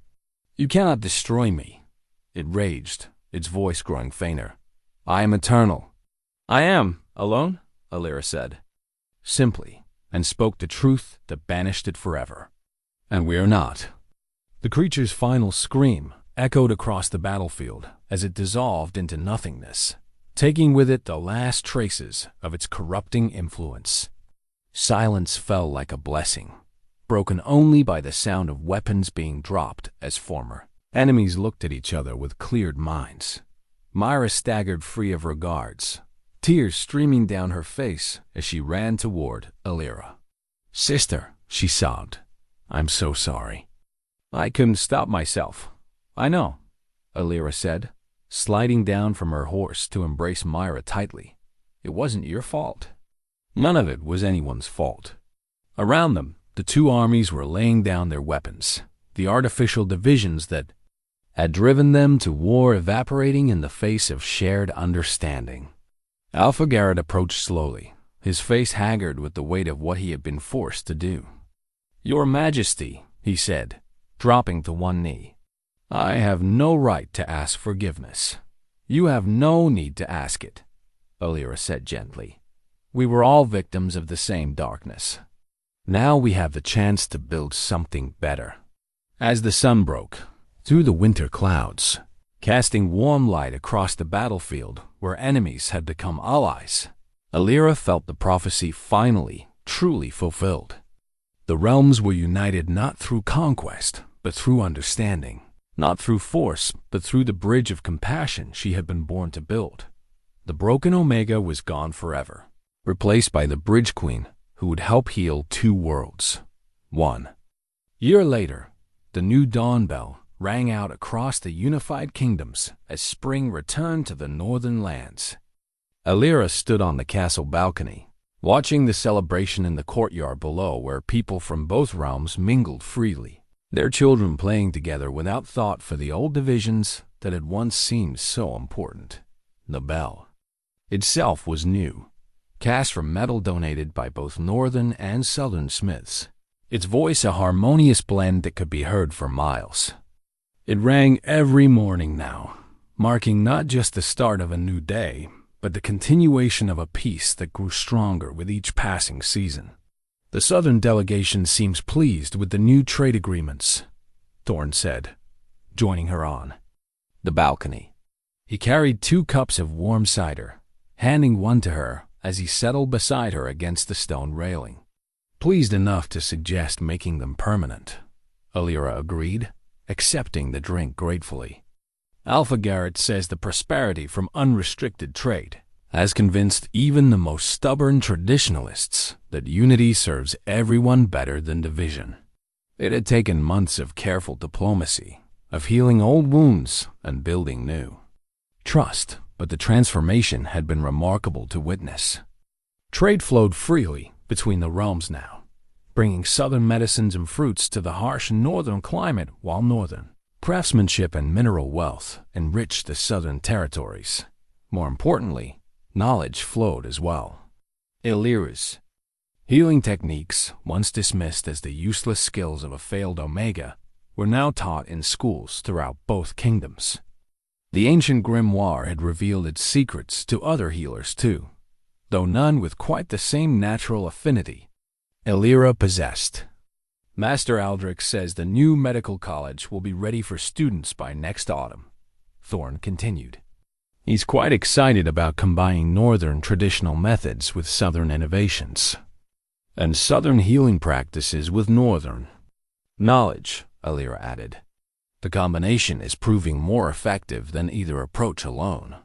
"You cannot destroy me," it raged, its voice growing fainter. "I am eternal." "I am alone," Elira said, simply, and spoke the truth that banished it forever. "And we are not." The creature's final scream echoed across the battlefield as it dissolved into nothingness, taking with it the last traces of its corrupting influence. Silence fell like a blessing, broken only by the sound of weapons being dropped as former enemies looked at each other with cleared minds. Myra staggered free of her guards, tears streaming down her face as she ran toward Elira. "Sister," she sobbed, "I'm so sorry." "I couldn't stop myself." "I know," Elira said, sliding down from her horse to embrace Myra tightly. "It wasn't your fault." None of it was anyone's fault. Around them, the two armies were laying down their weapons, the artificial divisions that had driven them to war evaporating in the face of shared understanding. Alpha Garrett approached slowly, his face haggard with the weight of what he had been forced to do. "Your Majesty," he said, dropping to one knee, "I have no right to ask forgiveness." "You have no need to ask it," Elira said gently. "We were all victims of the same darkness. Now we have the chance to build something better." As the sun broke through the winter clouds, casting warm light across the battlefield where enemies had become allies, Elira felt the prophecy finally, truly fulfilled. The realms were united not through conquest, but through understanding. Not through force, but through the bridge of compassion she had been born to build. The broken Omega was gone forever, replaced by the Bridge Queen, who would help heal two worlds. 1 year later, the new dawn bell rang out across the unified kingdoms as spring returned to the northern lands. Elira stood on the castle balcony, watching the celebration in the courtyard below where people from both realms mingled freely, their children playing together without thought for the old divisions that had once seemed so important. The bell itself was new, cast from metal donated by both northern and southern smiths, its voice a harmonious blend that could be heard for miles. It rang every morning now, marking not just the start of a new day, but the continuation of a peace that grew stronger with each passing season. The southern delegation seems pleased with the new trade agreements, Thorne said, joining her on the balcony. He carried 2 cups of warm cider, handing one to her as he settled beside her against the stone railing. Pleased enough to suggest making them permanent, Elira agreed, accepting the drink gratefully. Alpha Garrett says the prosperity from unrestricted trade has convinced even the most stubborn traditionalists that unity serves everyone better than division. It had taken months of careful diplomacy, of healing old wounds and building new trust, but the transformation had been remarkable to witness. Trade flowed freely between the realms now, bringing southern medicines and fruits to the harsh northern climate, while northern craftsmanship and mineral wealth enriched the southern territories. More importantly, knowledge flowed as well. Elira's healing techniques, once dismissed as the useless skills of a failed Omega, were now taught in schools throughout both kingdoms. The ancient grimoire had revealed its secrets to other healers too, though none with quite the same natural affinity Elira possessed. Master Aldrich says the new medical college will be ready for students by next autumn, Thorne continued. He's quite excited about combining northern traditional methods with southern innovations, and southern healing practices with northern knowledge, Elira added. The combination is proving more effective than either approach alone.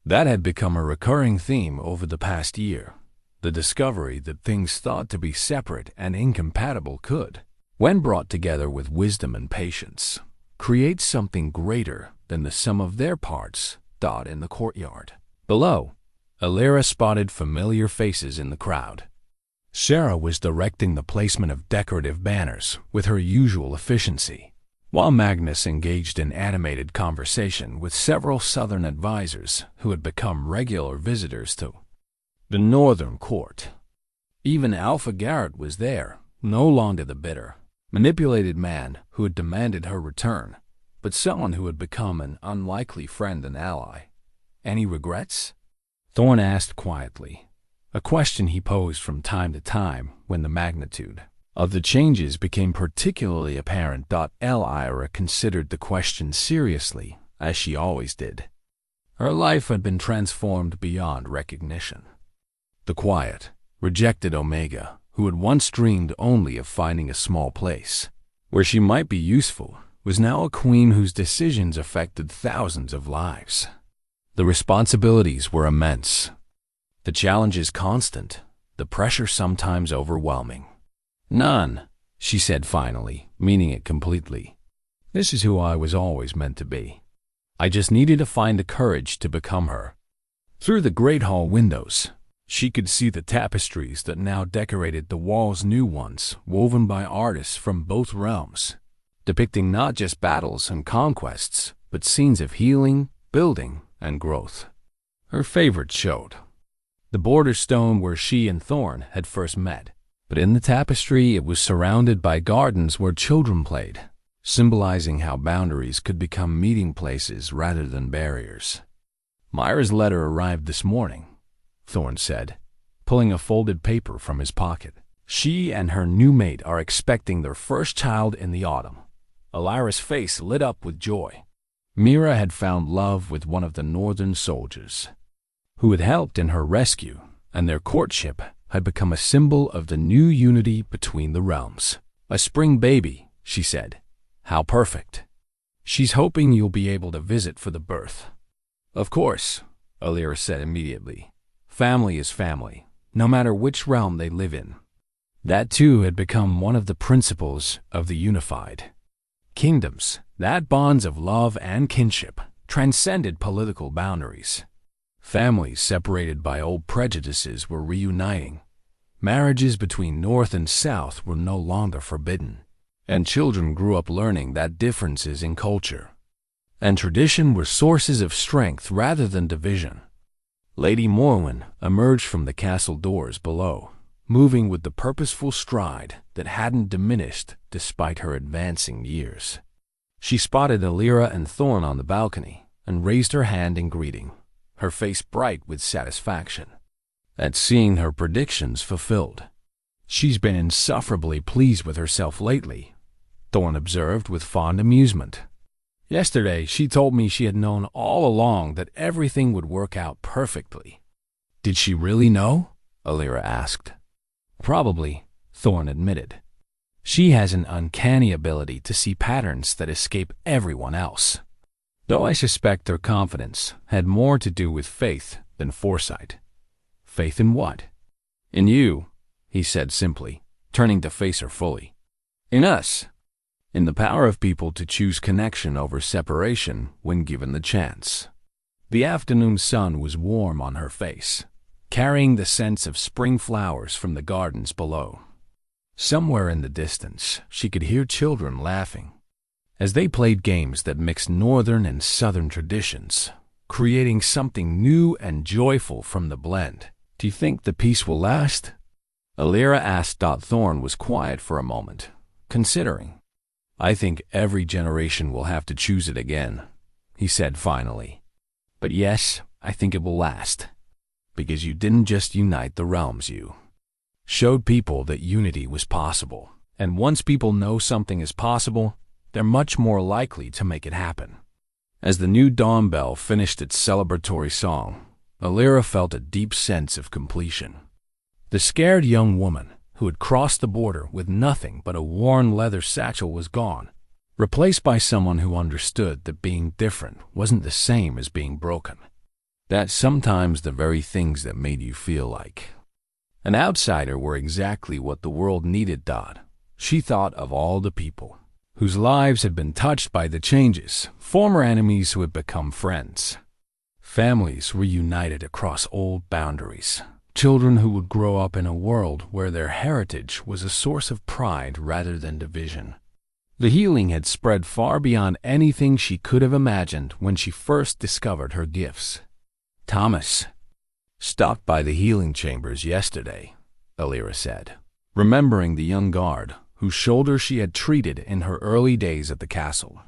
That had become a recurring theme over the past year, the discovery that things thought to be separate and incompatible could, when brought together with wisdom and patience, create something greater than the sum of their parts. In the courtyard below, Elira spotted familiar faces in the crowd. Sarah was directing the placement of decorative banners with her usual efficiency, while Magnus engaged in animated conversation with several southern advisors who had become regular visitors to the northern court. Even Alpha Garrett was there, no longer the bitter, manipulated man who had demanded her return, but someone who had become an unlikely friend and ally. Any regrets? Thorne asked quietly, a question he posed from time to time when the magnitude of the changes became particularly apparent. Elira considered the question seriously, as she always did. Her life had been transformed beyond recognition. The quiet, rejected Omega, who had once dreamed only of finding a small place where she might be useful, was now a queen whose decisions affected thousands of lives. The responsibilities were immense, the challenges constant, the pressure sometimes overwhelming. None, she said finally, meaning it completely. This is who I was always meant to be. I just needed to find the courage to become her. Through the great hall windows, she could see the tapestries that now decorated the walls, new ones woven by artists from both realms, depicting not just battles and conquests, but scenes of healing, building, and growth. Her favorite showed the border stone where she and Thorne had first met, but in the tapestry it was surrounded by gardens where children played, symbolizing how boundaries could become meeting places rather than barriers. Myra's letter arrived this morning, Thorne said, pulling a folded paper from his pocket. She and her new mate are expecting their first child in the autumn. Elira's face lit up with joy. Mira had found love with one of the northern soldiers, who had helped in her rescue, and their courtship had become a symbol of the new unity between the realms. A spring baby, she said. How perfect. She's hoping you'll be able to visit for the birth. Of course, Elira said immediately. Family is family, no matter which realm they live in, That too had become one of the principles of the unified kingdoms, that bonds of love and kinship transcended political boundaries. Families separated by old prejudices were reuniting. Marriages between North and South were no longer forbidden, and children grew up learning that differences in culture and tradition were sources of strength rather than division. Lady Morwen emerged from the castle doors below, moving with the purposeful stride that hadn't diminished despite her advancing years. She spotted Elira and Thorne on the balcony and raised her hand in greeting, her face bright with satisfaction at seeing her predictions fulfilled. "She's been insufferably pleased with herself lately," Thorne observed with fond amusement. "Yesterday she told me she had known all along that everything would work out perfectly." "Did she really know?" Elira asked. "Probably," Thorne admitted. "She has an uncanny ability to see patterns that escape everyone else. Though I suspect her confidence had more to do with faith than foresight." "Faith in what?" "In you," he said simply, turning to face her fully. "In us. In the power of people to choose connection over separation when given the chance." The afternoon sun was warm on her face, carrying the scents of spring flowers from the gardens below. Somewhere in the distance, she could hear children laughing as they played games that mixed northern and southern traditions, creating something new and joyful from the blend. "Do you think the peace will last?" Elira asked. Thorne was quiet for a moment, considering. "I think every generation will have to choose it again," he said finally. "But yes, I think it will last. Because you didn't just unite the realms, you showed people that unity was possible. And once people know something is possible, they're much more likely to make it happen." As the new dawn bell finished its celebratory song, Elira felt a deep sense of completion. The scared young woman who had crossed the border with nothing but a worn leather satchel was gone, replaced by someone who understood that being different wasn't the same as being broken. That sometimes the very things that made you feel like an outsider were exactly what the world needed. She thought of all the people whose lives had been touched by the changes, former enemies who had become friends, families reunited across old boundaries, children who would grow up in a world where their heritage was a source of pride rather than division. The healing had spread far beyond anything she could have imagined when she first discovered her gifts. "Thomas stopped by the healing chambers yesterday," Elira said, remembering the young guard whose shoulder she had treated in her early days at the castle.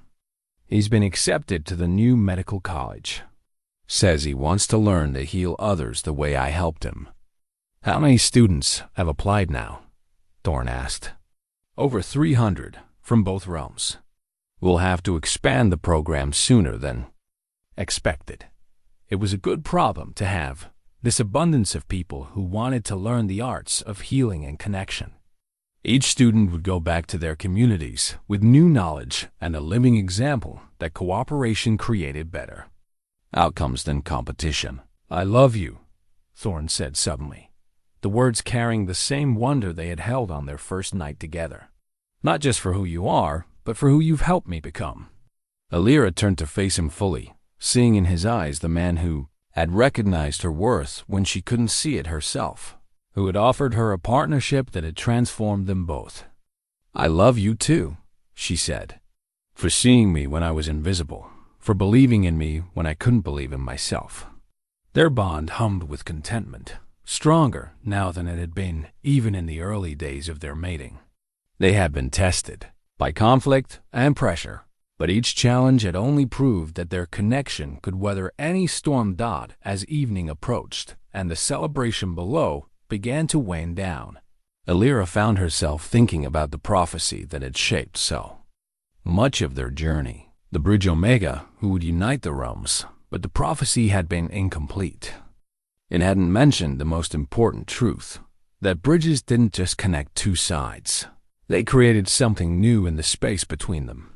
"He's been accepted to the new medical college. Says he wants to learn to heal others the way I helped him." "How many students have applied now?" Thorne asked. "Over 300 from both realms. We'll have to expand the program sooner than expected." It was a good problem to have, this abundance of people who wanted to learn the arts of healing and connection. Each student would go back to their communities with new knowledge and a living example that cooperation created better outcomes than competition. "I love you," Thorne said suddenly, the words carrying the same wonder they had held on their first night together. "Not just for who you are, but for who you've helped me become." Elira turned to face him fully, seeing in his eyes the man who had recognized her worth when she couldn't see it herself, who had offered her a partnership that had transformed them both. "I love you too," she said, "for seeing me when I was invisible, for believing in me when I couldn't believe in myself." Their bond hummed with contentment, stronger now than it had been even in the early days of their mating. They had been tested by conflict and pressure, but each challenge had only proved that their connection could weather any storm. As evening approached and the celebration below began to wane down, Elira found herself thinking about the prophecy that had shaped so much of their journey. The bridge Omega who would unite the realms, but the prophecy had been incomplete. It hadn't mentioned the most important truth, that bridges didn't just connect two sides. They created something new in the space between them.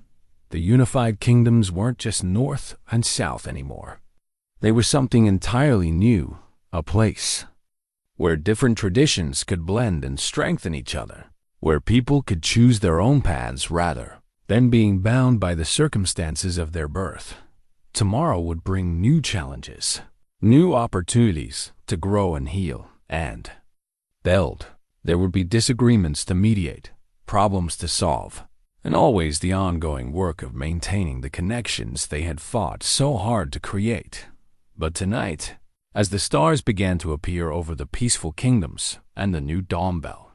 The unified kingdoms weren't just north and south anymore. They were something entirely new, a place where different traditions could blend and strengthen each other, where people could choose their own paths rather than being bound by the circumstances of their birth. Tomorrow would bring new challenges, new opportunities to grow and heal, and build. There would be disagreements to mediate, problems to solve, and always the ongoing work of maintaining the connections they had fought so hard to create. But tonight, as the stars began to appear over the peaceful kingdoms and the new dawn bell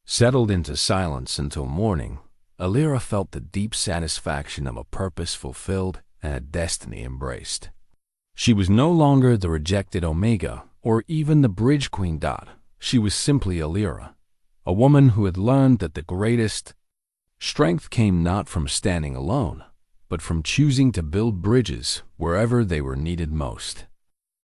settled into silence until morning, Elira felt the deep satisfaction of a purpose fulfilled and a destiny embraced. She was no longer the rejected Omega or even the Bridge Queen Dot. She was simply Elira, a woman who had learned that the greatest strength came not from standing alone, but from choosing to build bridges wherever they were needed most.